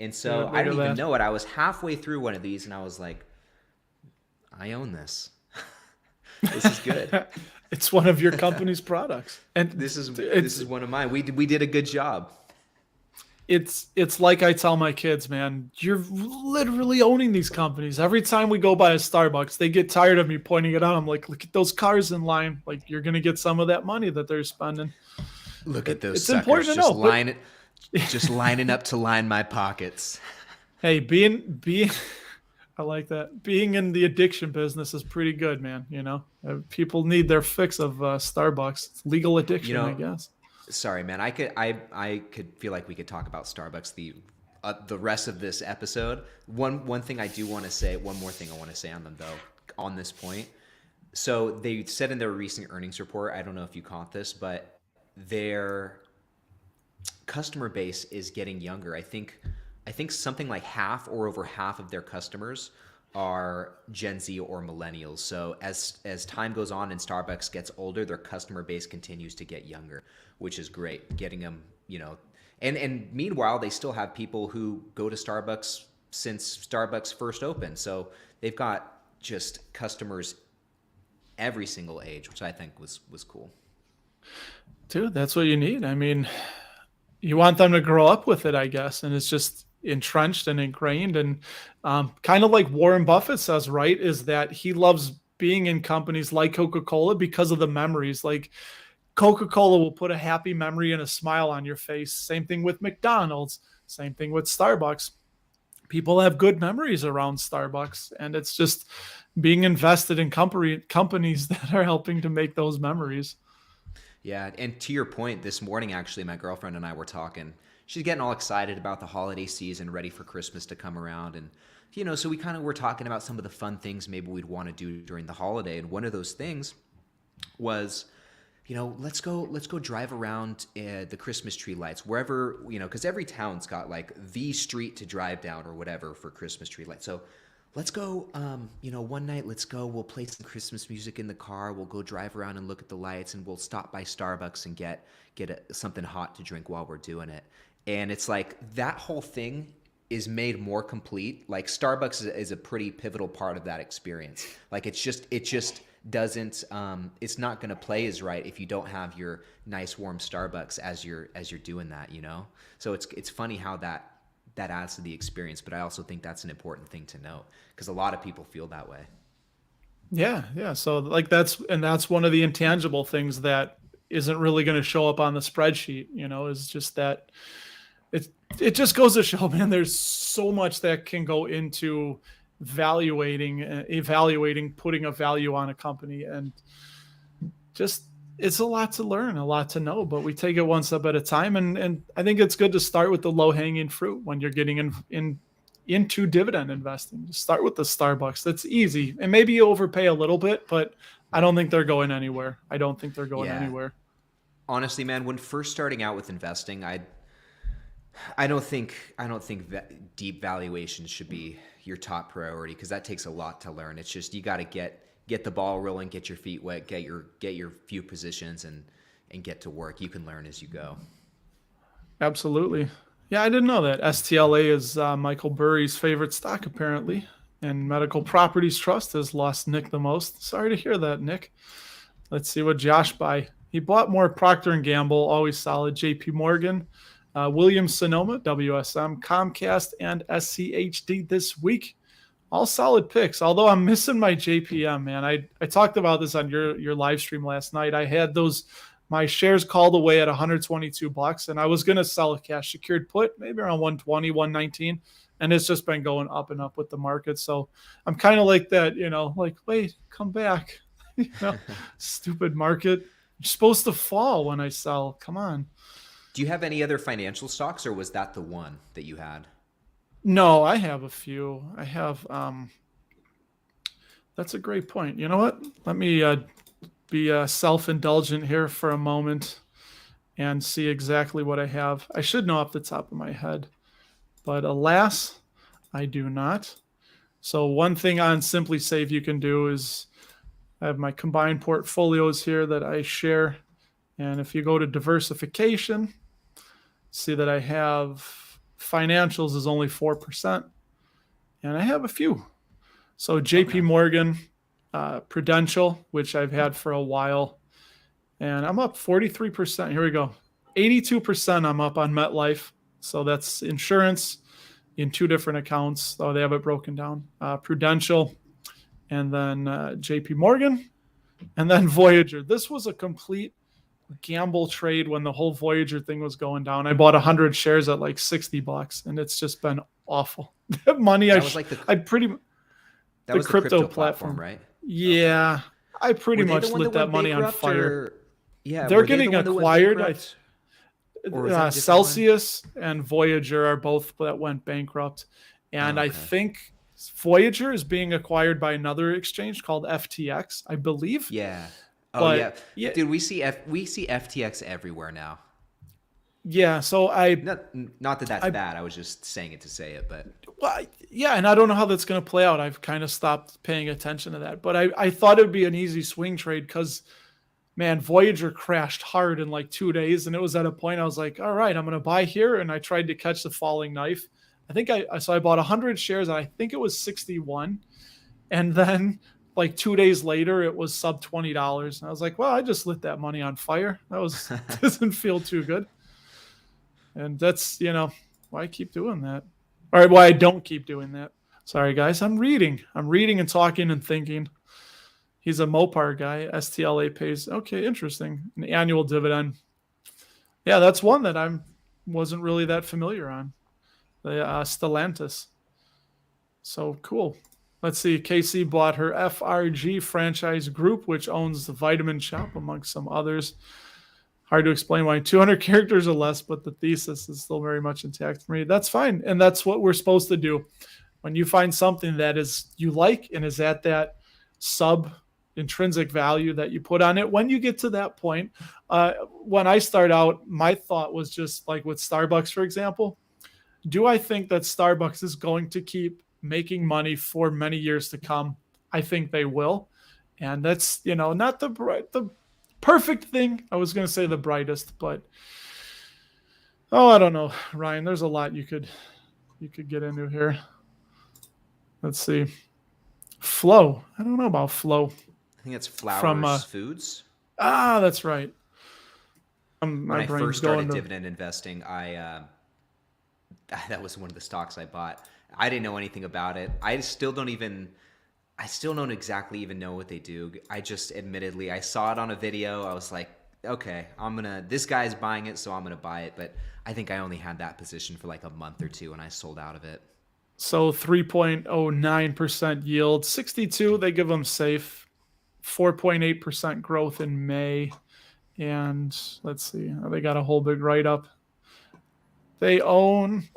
And so I didn't even know it. I was halfway through one of these and I was like, I own this. This is good. It's one of your company's products. And this is one of mine. We did a good job. It's like I tell my kids, man, you're literally owning these companies. Every time we go by a Starbucks, they get tired of me pointing it out. I'm like, look at those cars in line. Like, you're going to get some of that money that they're spending. Look at those It's suckers important to just know. just lining up to line my pockets. Hey, I like that. Being in the addiction business is pretty good, man. People need their fix of Starbucks. It's legal You addiction, I know, guess. sorry, man. I could feel like we could talk about Starbucks the rest of this episode. One thing I do want to say, one more thing I want to say on them though, on this point. So they said in their recent earnings report, I don't know if you caught this, but their customer base is getting younger. I think something like half or over half of their customers are Gen Z or millennials. So as time goes on and Starbucks gets older, their customer base continues to get younger, which is great. Getting them, and meanwhile they still have people who go to Starbucks since Starbucks first opened. So they've got just customers every single age, which I think was cool. Dude, that's what you need. I mean, you want them to grow up with it, I guess, and it's just entrenched and ingrained. And kind of like Warren Buffett says, right, is that he loves being in companies like Coca-Cola because of the memories. Like Coca-Cola will put a happy memory and a smile on your face. Same thing with McDonald's. Same thing with Starbucks. People have good memories around Starbucks, and it's just being invested in companies that are helping to make those memories. Yeah, and to your point, this morning actually, my girlfriend and I were talking. She's getting all excited about the holiday season, ready for Christmas to come around, and so we kind of were talking about some of the fun things maybe we'd want to do during the holiday, and one of those things was, let's go drive around the Christmas tree lights wherever, because every town's got like the street to drive down or whatever for Christmas tree lights. So let's go, one night, we'll play some Christmas music in the car. We'll go drive around and look at the lights, and we'll stop by Starbucks and get something hot to drink while we're doing it. And it's like that whole thing is made more complete. Like Starbucks is a pretty pivotal part of that experience. Like it just doesn't, it's not going to play as right if you don't have your nice warm Starbucks as you're doing that, So it's funny how that adds to the experience, but I also think that's an important thing to note because a lot of people feel that way. Yeah. So like that's one of the intangible things that isn't really going to show up on the spreadsheet, is just that it just goes to show, man, there's so much that can go into evaluating, putting a value on a company, and just it's a lot to learn, a lot to know, but we take it one step at a time. And I think it's good to start with the low hanging fruit when you're getting into dividend investing. Just start with the Starbucks. That's easy. And maybe you overpay a little bit, but I don't think they're going anywhere. Anywhere. Honestly, man, when first starting out with investing, I don't think that deep valuations should be your top priority because that takes a lot to learn. It's just you got to get the ball rolling, get your feet wet, get your few positions, and get to work. You can learn as you go. Absolutely. Yeah, I didn't know that. STLA is Michael Burry's favorite stock, apparently. And Medical Properties Trust has lost Nick the most. Sorry to hear that, Nick. Let's see what Josh buy. He bought more Procter & Gamble, always solid. JP Morgan, Williams-Sonoma, WSM, Comcast, and SCHD this week. All solid picks, although I'm missing my JPM, man. I talked about this on your live stream last night. I had my shares called away at $122, and I was going to sell a cash secured put, maybe around 120, 119, and it's just been going up and up with the market. So I'm kind of like that, like, wait, come back. Stupid market. You're supposed to fall when I sell. Come on. Do you have any other financial stocks, or was that the one that you had? No, I have a few. I have, that's a great point. You know what? Let me be self-indulgent here for a moment and see exactly what I have. I should know off the top of my head, but alas, I do not. So one thing on Simply Save you can do is I have my combined portfolios here that I share. And if you go to diversification, see that I have financials is only 4%. And I have a few. So JP Morgan, Prudential, which I've had for a while. And I'm up 43%. Here we go. 82% I'm up on MetLife. So that's insurance in two different accounts. Oh, they have it broken down. Prudential, and then JP Morgan, and then Voyager. This was a complete gamble trade when the whole Voyager thing was going down. I bought 100 shares at like $60, and it's just been awful. That money That was like I pretty that the was the crypto platform, right? Yeah, I pretty Were they the much one lit that that went money on bankrupt, fire. or yeah, They're were they the getting one that went acquired. bankrupt? Or was that a different one? Celsius and Voyager are both that went bankrupt, and Oh, I okay. think Voyager is being acquired by another exchange called FTX, I believe. Yeah. Oh But yeah, yeah, dude. We see FTX everywhere now. yeah. So Not that that's I bad. I was just saying it to say it, but well, yeah, and I don't know how that's going to play out. I've kind of stopped paying attention to that, but I thought it'd be an easy swing trade because, man, Voyager crashed hard in like 2 days, and it was at a point I was like, all right, I'm going to buy here, and I tried to catch the falling knife. I think I bought 100 shares, and I think it was 61, and then like 2 days later, it was sub $20, and I was like, well, I just lit that money on fire. That was doesn't feel too good, and that's why I keep doing that. All right, why I don't keep doing that. Sorry, guys. I'm reading and talking and thinking. He's a Mopar guy. STLA pays. Okay, interesting. An annual dividend. Yeah, that's one that wasn't really that familiar on. The Stellantis. So cool. Let's see. Casey bought her FRG franchise group, which owns the Vitamin Shop, amongst some others. Hard to explain why 200 characters or less, but the thesis is still very much intact for me. That's fine. And that's what we're supposed to do. When you find something that is you like and is at that sub intrinsic value that you put on it, when you get to that point, when I start out, my thought was just like with Starbucks, for example, do I think that Starbucks is going to keep making money for many years to come? I think they will. And that's, not the perfect thing. I was going to say the brightest, but I don't know, Ryan. There's a lot you could get into here. Let's see. Flow. I don't know about Flow. I think it's Flowers From Foods. That's right. When I first started dividend investing, I that was one of the stocks I bought. I didn't know anything about it. I still don't exactly even know what they do. I just admittedly, I saw it on a video. I was like, okay, this guy's buying it, so I'm going to buy it. But I think I only had that position for like a month or two and I sold out of it. So 3.09% yield, 62, they give them safe, 4.8% growth in May. And let's see, they got a whole big write-up. They own,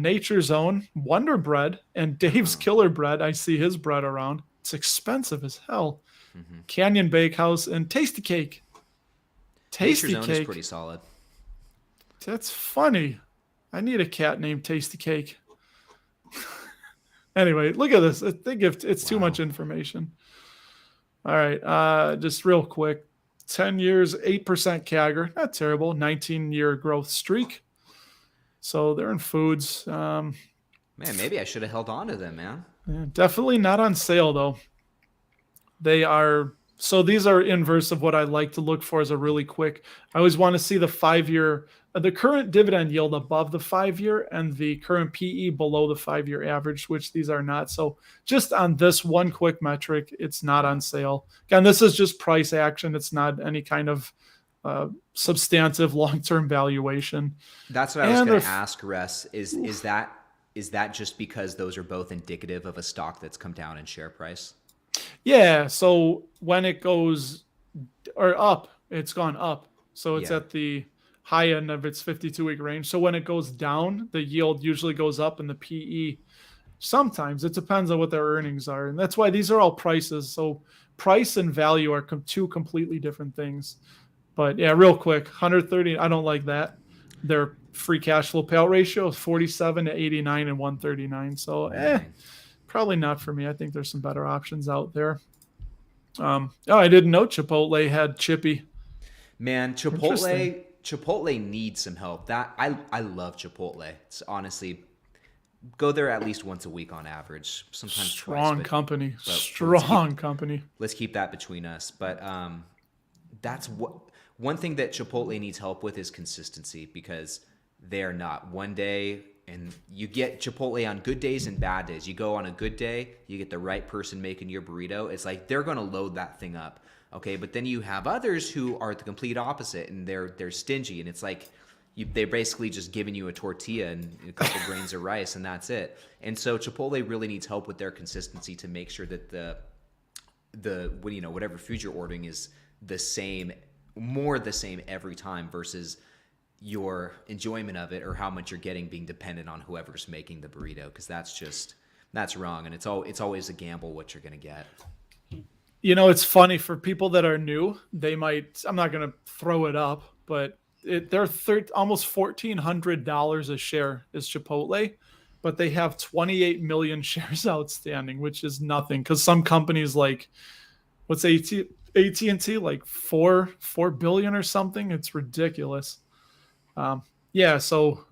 Nature's Own, Wonder Bread, and Dave's Killer Bread. I see his bread around. It's expensive as hell. Mm-hmm. Canyon Bakehouse and Tasty Cake. Nature's Own is pretty solid. That's funny. I need a cat named Tasty Cake. Anyway, look at this. I think it's too much information. All right, just real quick. 10 years, 8% CAGR. Not terrible. 19-year growth streak. So they're in foods. Man, maybe I should have held on to them, man. Yeah, definitely not on sale, though. They are. So these are inverse of what I like to look for as a really quick. I always want to see the 5-year, the current dividend yield above the 5-year and the current PE below the 5-year average, which these are not. So just on this one quick metric, it's not on sale. Again, this is just price action. It's not any kind of substantive long-term valuation. That's what I was going to ask, Russ. Is that just because those are both indicative of a stock that's come down in share price? Yeah. So when it goes up, it's gone up. So it's at the high end of its 52-week range. So when it goes down, the yield usually goes up, and the PE sometimes, it depends on what their earnings are. And that's why these are all prices. So price and value are two completely different things. But yeah, real quick, 130, I don't like that. Their free cash flow payout ratio is 47 to 89 and 139. So probably not for me. I think there's some better options out there. I didn't know Chipotle had Chippy. Man, Chipotle needs some help. That I love Chipotle. It's honestly, go there at least once a week on average. Sometimes strong twice, company. Let's keep that between us. But that's one thing that Chipotle needs help with is consistency, because they're not. One day, and you get Chipotle on good days and bad days. You go on a good day, you get the right person making your burrito. It's like they're going to load that thing up. Okay, but then you have others who are the complete opposite, and they're stingy, and it's like they're basically just giving you a tortilla and a couple grains of rice, and that's it. And so Chipotle really needs help with their consistency to make sure that whatever food you're ordering is the same, more the same every time, versus your enjoyment of it or how much you're getting being dependent on whoever's making the burrito, because that's wrong, and it's always a gamble what you're gonna get. It's funny for people that are new. They might. I'm not going to throw it up, but they're almost $1,400 a share is Chipotle, but they have 28 million shares outstanding, which is nothing. Because some companies like, what's AT&T, like 4 billion or something. It's ridiculous. Yeah. So,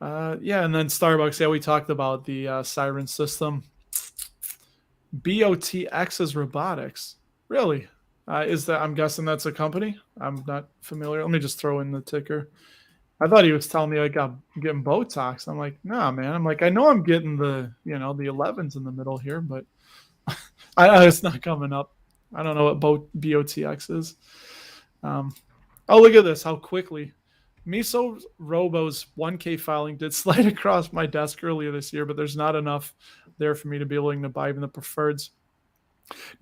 yeah, and then Starbucks. Yeah, we talked about the siren system. BOTX is robotics. Really? I'm guessing that's a company? I'm not familiar. Let me just throw in the ticker. I thought he was telling me I'm getting Botox. I'm like, nah, man. I'm like, I know I'm getting the 11s in the middle here, but it's not coming up. I don't know what BOTX is. Oh, look at this. How quickly. Miso Robo's 1K filing did slide across my desk earlier this year, but there's not enough there for me to be willing to buy even the preferreds.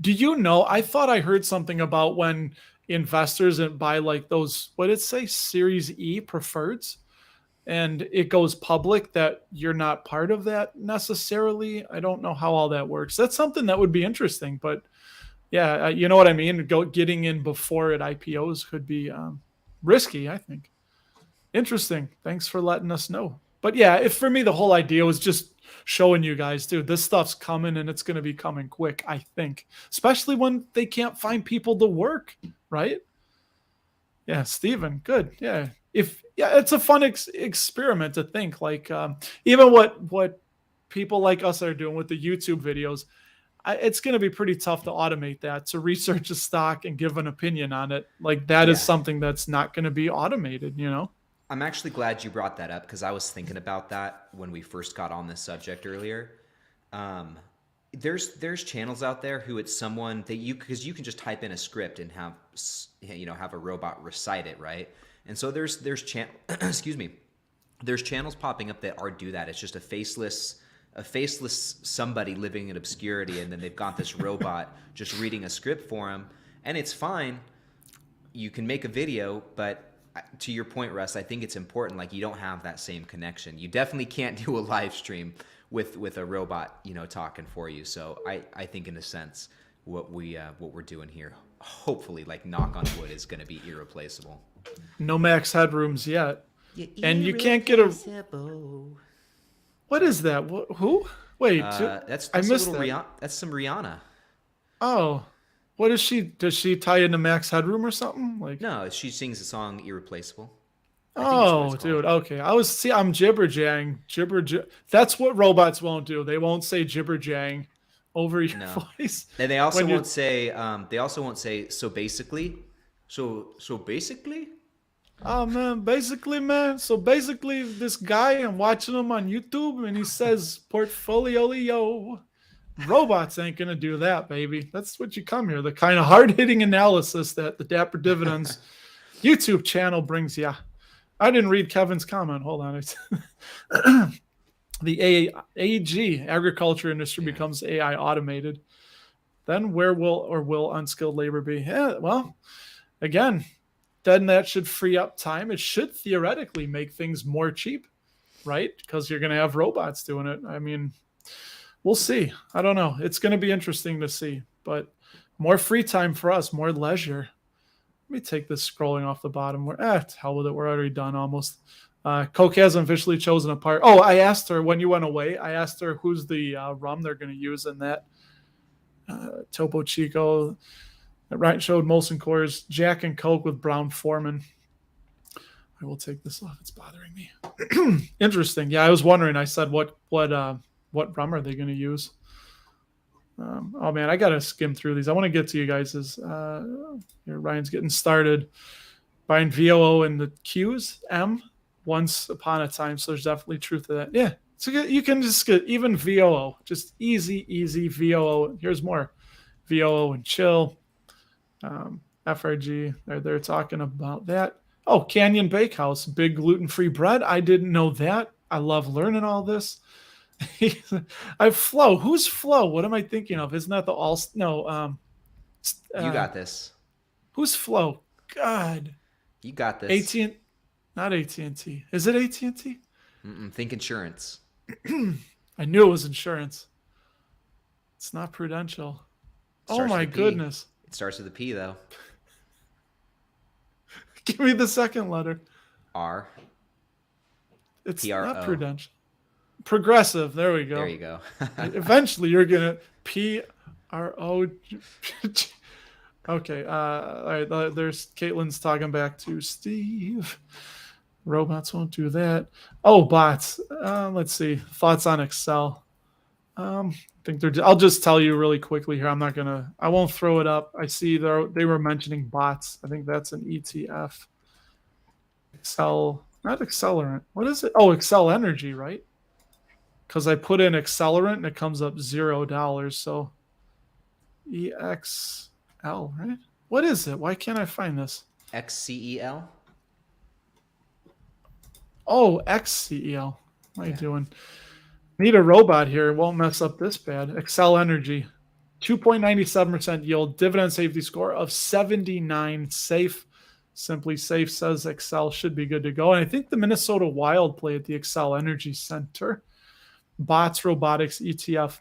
Do you know, I thought I heard something about when investors buy like those, what did it say, Series E preferreds, and it goes public, that you're not part of that necessarily. I don't know how all that works. That's something that would be interesting, but yeah, you know what I mean? Getting in before it IPOs could be risky, I think. Interesting. Thanks for letting us know. But yeah, for me, the whole idea was just showing you guys, dude, this stuff's coming, and it's going to be coming quick, I think. Especially when they can't find people to work, right? Yeah, Steven, good. Yeah. It's a fun experiment to think, like, even what people like us are doing with the YouTube videos, it's going to be pretty tough to automate that, to research a stock and give an opinion on it. Like, that is something that's not going to be automated, I'm actually glad you brought that up, because I was thinking about that when we first got on this subject earlier. There's channels out there who it's someone that because you can just type in a script and have a robot recite it, right? And so there's excuse me, there's channels popping up that do that. It's just a faceless somebody living in obscurity, and then they've got this robot just reading a script for them, and it's fine. You can make a video, but to your point, Russ, I think it's important. Like, you don't have that same connection. You definitely can't do a live stream with a robot, talking for you. So I think, in a sense, what we're doing here, hopefully, like, knock on wood, is going to be irreplaceable. No max headrooms yet, and you can't get a. What is that? Who? Wait, I missed that. That's some Rihanna. Oh. What is she? Does she tie into Max Headroom or something? Like, no, she sings the song "Irreplaceable." Oh, dude. Okay, I'm jibber-jang. That's what robots won't do. They won't say jibber-jang over your voice. And they also won't say. They also won't say. So basically. So basically. Oh man, basically, man. So basically, this guy, I'm watching him on YouTube, and he says "portfolio." Robots ain't going to do that, baby. That's what you come here. The kind of hard-hitting analysis that the Dapper Dividends YouTube channel brings you. I didn't read Kevin's comment. Hold on. The AG, agriculture industry, becomes AI automated. Then where will unskilled labor be? Yeah, well, again, then that should free up time. It should theoretically make things more cheap, right? Because you're going to have robots doing it. I mean, we'll see. I don't know. It's going to be interesting to see, but more free time for us, more leisure. Let me take this scrolling off the bottom. To hell with it. We're already done almost. Coke hasn't officially chosen a part. Oh, I asked her when you went away. I asked her who's the rum they're going to use in that. Topo Chico. Ryne showed Molson Coors, Jack and Coke with Brown Foreman. I will take this off. It's bothering me. Interesting. Yeah, I was wondering. I said, what rum are they going to use? Oh man, I gotta skim through these. I want to get to you guys as here, Ryan's getting started. Buying VOO and the Qs once upon a time. So there's definitely truth to that. Yeah, so you can just get even VOO, just easy VOO. Here's more VOO and chill. FRG, they're talking about that. Oh, Canyon Bakehouse, big gluten-free bread. I didn't know that. I love learning all this. I Flo. Who's Flo? What am I thinking of? Isn't that the all? No. You got this. Who's Flo? God. You got this. AT, not AT&T. Is it AT&T? Think insurance. I knew it was insurance. It's not Prudential. Oh Starts my with a P. goodness. It starts with a P though. Give me the second letter. R. It's PRO. not Prudential. Progressive. There we go. There you go. Eventually, you're gonna PRO. Okay. All right. There's Caitlin's talking back to Steve. Robots won't do that. Oh, bots. Let's see. Thoughts on Excel. I think I'll just tell you really quickly here. I won't throw it up. I see they were mentioning bots. I think that's an ETF. Excel, not accelerant. What is it? Oh, Excel Energy, right? Because I put in accelerant and it comes up $0. So EXL, right? What is it? Why can't I find this? XCEL. Oh, XCEL. What are you doing? Need a robot here. It won't mess up this bad. Excel Energy. 2.97% yield. Dividend safety score of 79. Safe. Simply Safe says Excel should be good to go. And I think the Minnesota Wild play at the Excel Energy Center. Bots, robotics, ETF.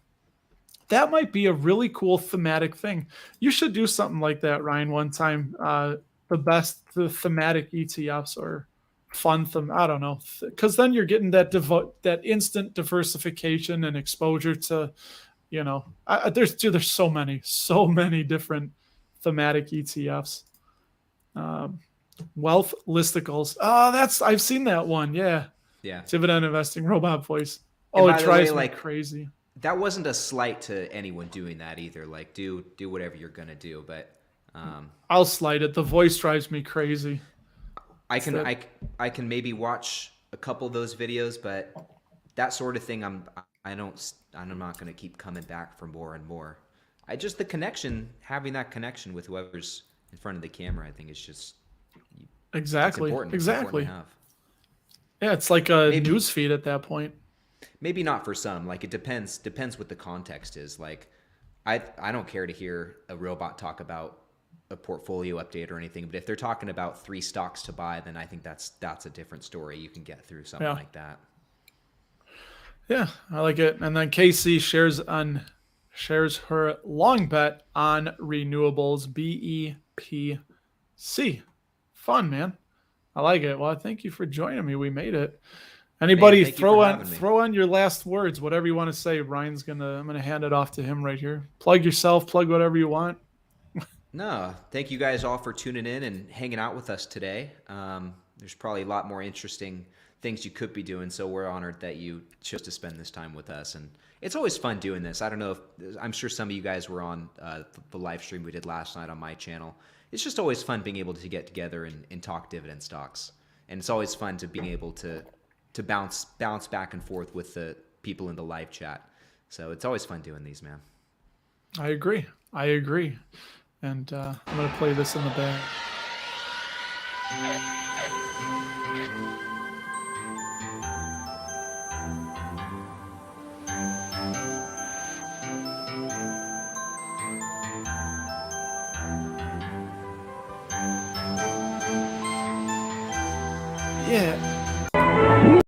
That might be a really cool thematic thing. You should do something like that, Ryne, one time. The thematic ETFs or fun I don't know, because then you're getting that instant diversification and exposure to, there's so many different thematic ETFs. Wealth listicles. Oh, I've seen that one. Yeah. Dividend investing robot voice. Oh, it drives me crazy. That wasn't a slight to anyone doing that either. Like, do whatever you're gonna do, but I'll slide it. The voice drives me crazy. I can maybe watch a couple of those videos, but that sort of thing I'm not going to keep coming back for more and more. Having that connection with whoever's in front of the camera, I think is just exactly. It's important to have. Yeah, it's like a news feed at that point. Maybe not for some. Like, it depends what the context is. Like, I don't care to hear a robot talk about a portfolio update or anything, but if they're talking about 3 stocks to buy, then I think that's a different story. You can get through something like that. Yeah, I like it. And then Casey shares her long bet on renewables, BEPC. Fun, man. I like it. Well, thank you for joining me. We made it. Anybody throw on your last words, whatever you want to say. I'm gonna hand it off to him right here. Plug yourself, plug whatever you want. No, thank you guys all for tuning in and hanging out with us today. There's probably a lot more interesting things you could be doing, so we're honored that you chose to spend this time with us. And it's always fun doing this. I don't know I'm sure some of you guys were on the live stream we did last night on my channel. It's just always fun being able to get together and talk dividend stocks. And it's always fun to being able to bounce back and forth with the people in the live chat. So it's always fun doing these, man. I agree. And I'm going to play this in the back. Yeah.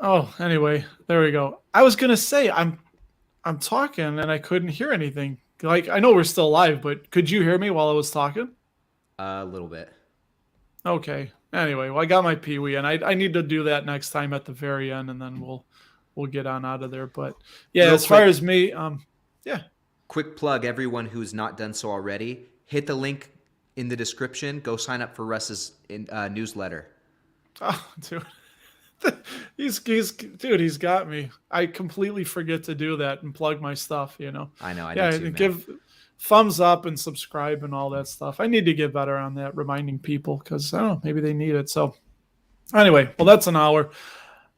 Oh, anyway, there we go. I was going to say, I'm talking and I couldn't hear anything. Like, I know we're still live, but could you hear me while I was talking? A little bit. Okay. Anyway, well, I got my peewee, and I need to do that next time at the very end, and then we'll get on out of there. But yeah, as far as me, yeah. Quick plug, everyone who's not done so already, hit the link in the description. Go sign up for Russ's newsletter. Oh, dude. He's got me. I completely forget to do that and plug my stuff, I know. I do too, man. Give thumbs up and subscribe and all that stuff. I need to get better on that, reminding people, because I don't know, maybe they need it. So anyway, well, that's an hour.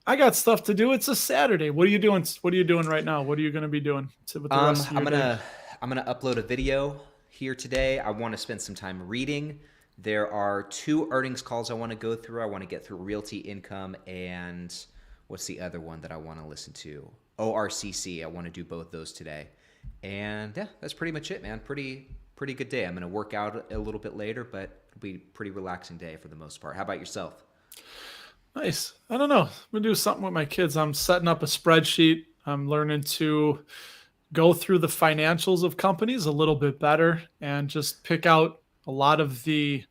I got stuff to do. It's a Saturday. What are you doing? What are you doing right now? What are you going to be doing with the rest of your day? I'm gonna upload a video here today. I want to spend some time reading. There are 2 earnings calls I want to go through. I want to get through Realty Income and what's the other one that I want to listen to? ORCC. I want to do both those today. And yeah, that's pretty much it, man. Pretty good day. I'm going to work out a little bit later, but it'll be a pretty relaxing day for the most part. How about yourself? Nice. I don't know. I'm going to do something with my kids. I'm setting up a spreadsheet. I'm learning to go through the financials of companies a little bit better and just pick out a lot of the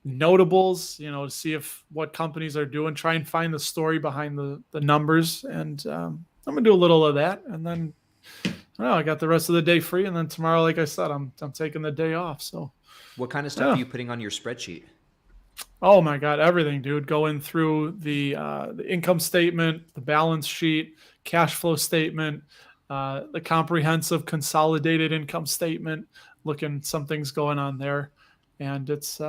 notables, to see if what companies are doing, try and find the story behind the numbers. And I'm going to do a little of that. And then I don't know, I got the rest of the day free. And then tomorrow, like I said, I'm taking the day off. So what kind of stuff are you putting on your spreadsheet? Oh my God, everything, dude. Going through the income statement, the balance sheet, cash flow statement, the comprehensive consolidated income statement, looking some things going on there. And it's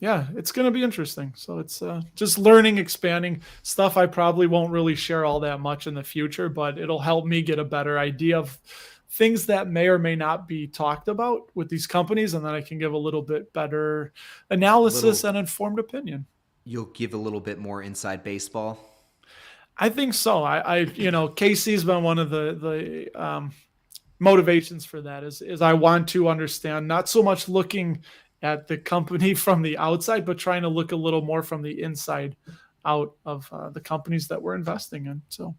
it's going to be interesting. So it's just learning, expanding stuff. I probably won't really share all that much in the future, but it'll help me get a better idea of things that may or may not be talked about with these companies. And then I can give a little bit better analysis and informed opinion. You'll give a little bit more inside baseball. I think so. Casey's been one of the motivations for that is I want to understand, not so much looking at the company from the outside, but trying to look a little more from the inside out of the companies that we're investing in. So,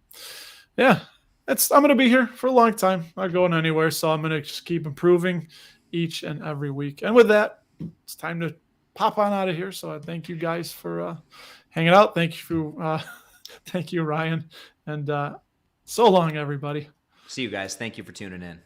yeah, I'm going to be here for a long time, not going anywhere. So I'm going to just keep improving each and every week. And with that, it's time to pop on out of here. So I thank you guys for hanging out. Thank you, Ryan. And so long, everybody. See you guys. Thank you for tuning in.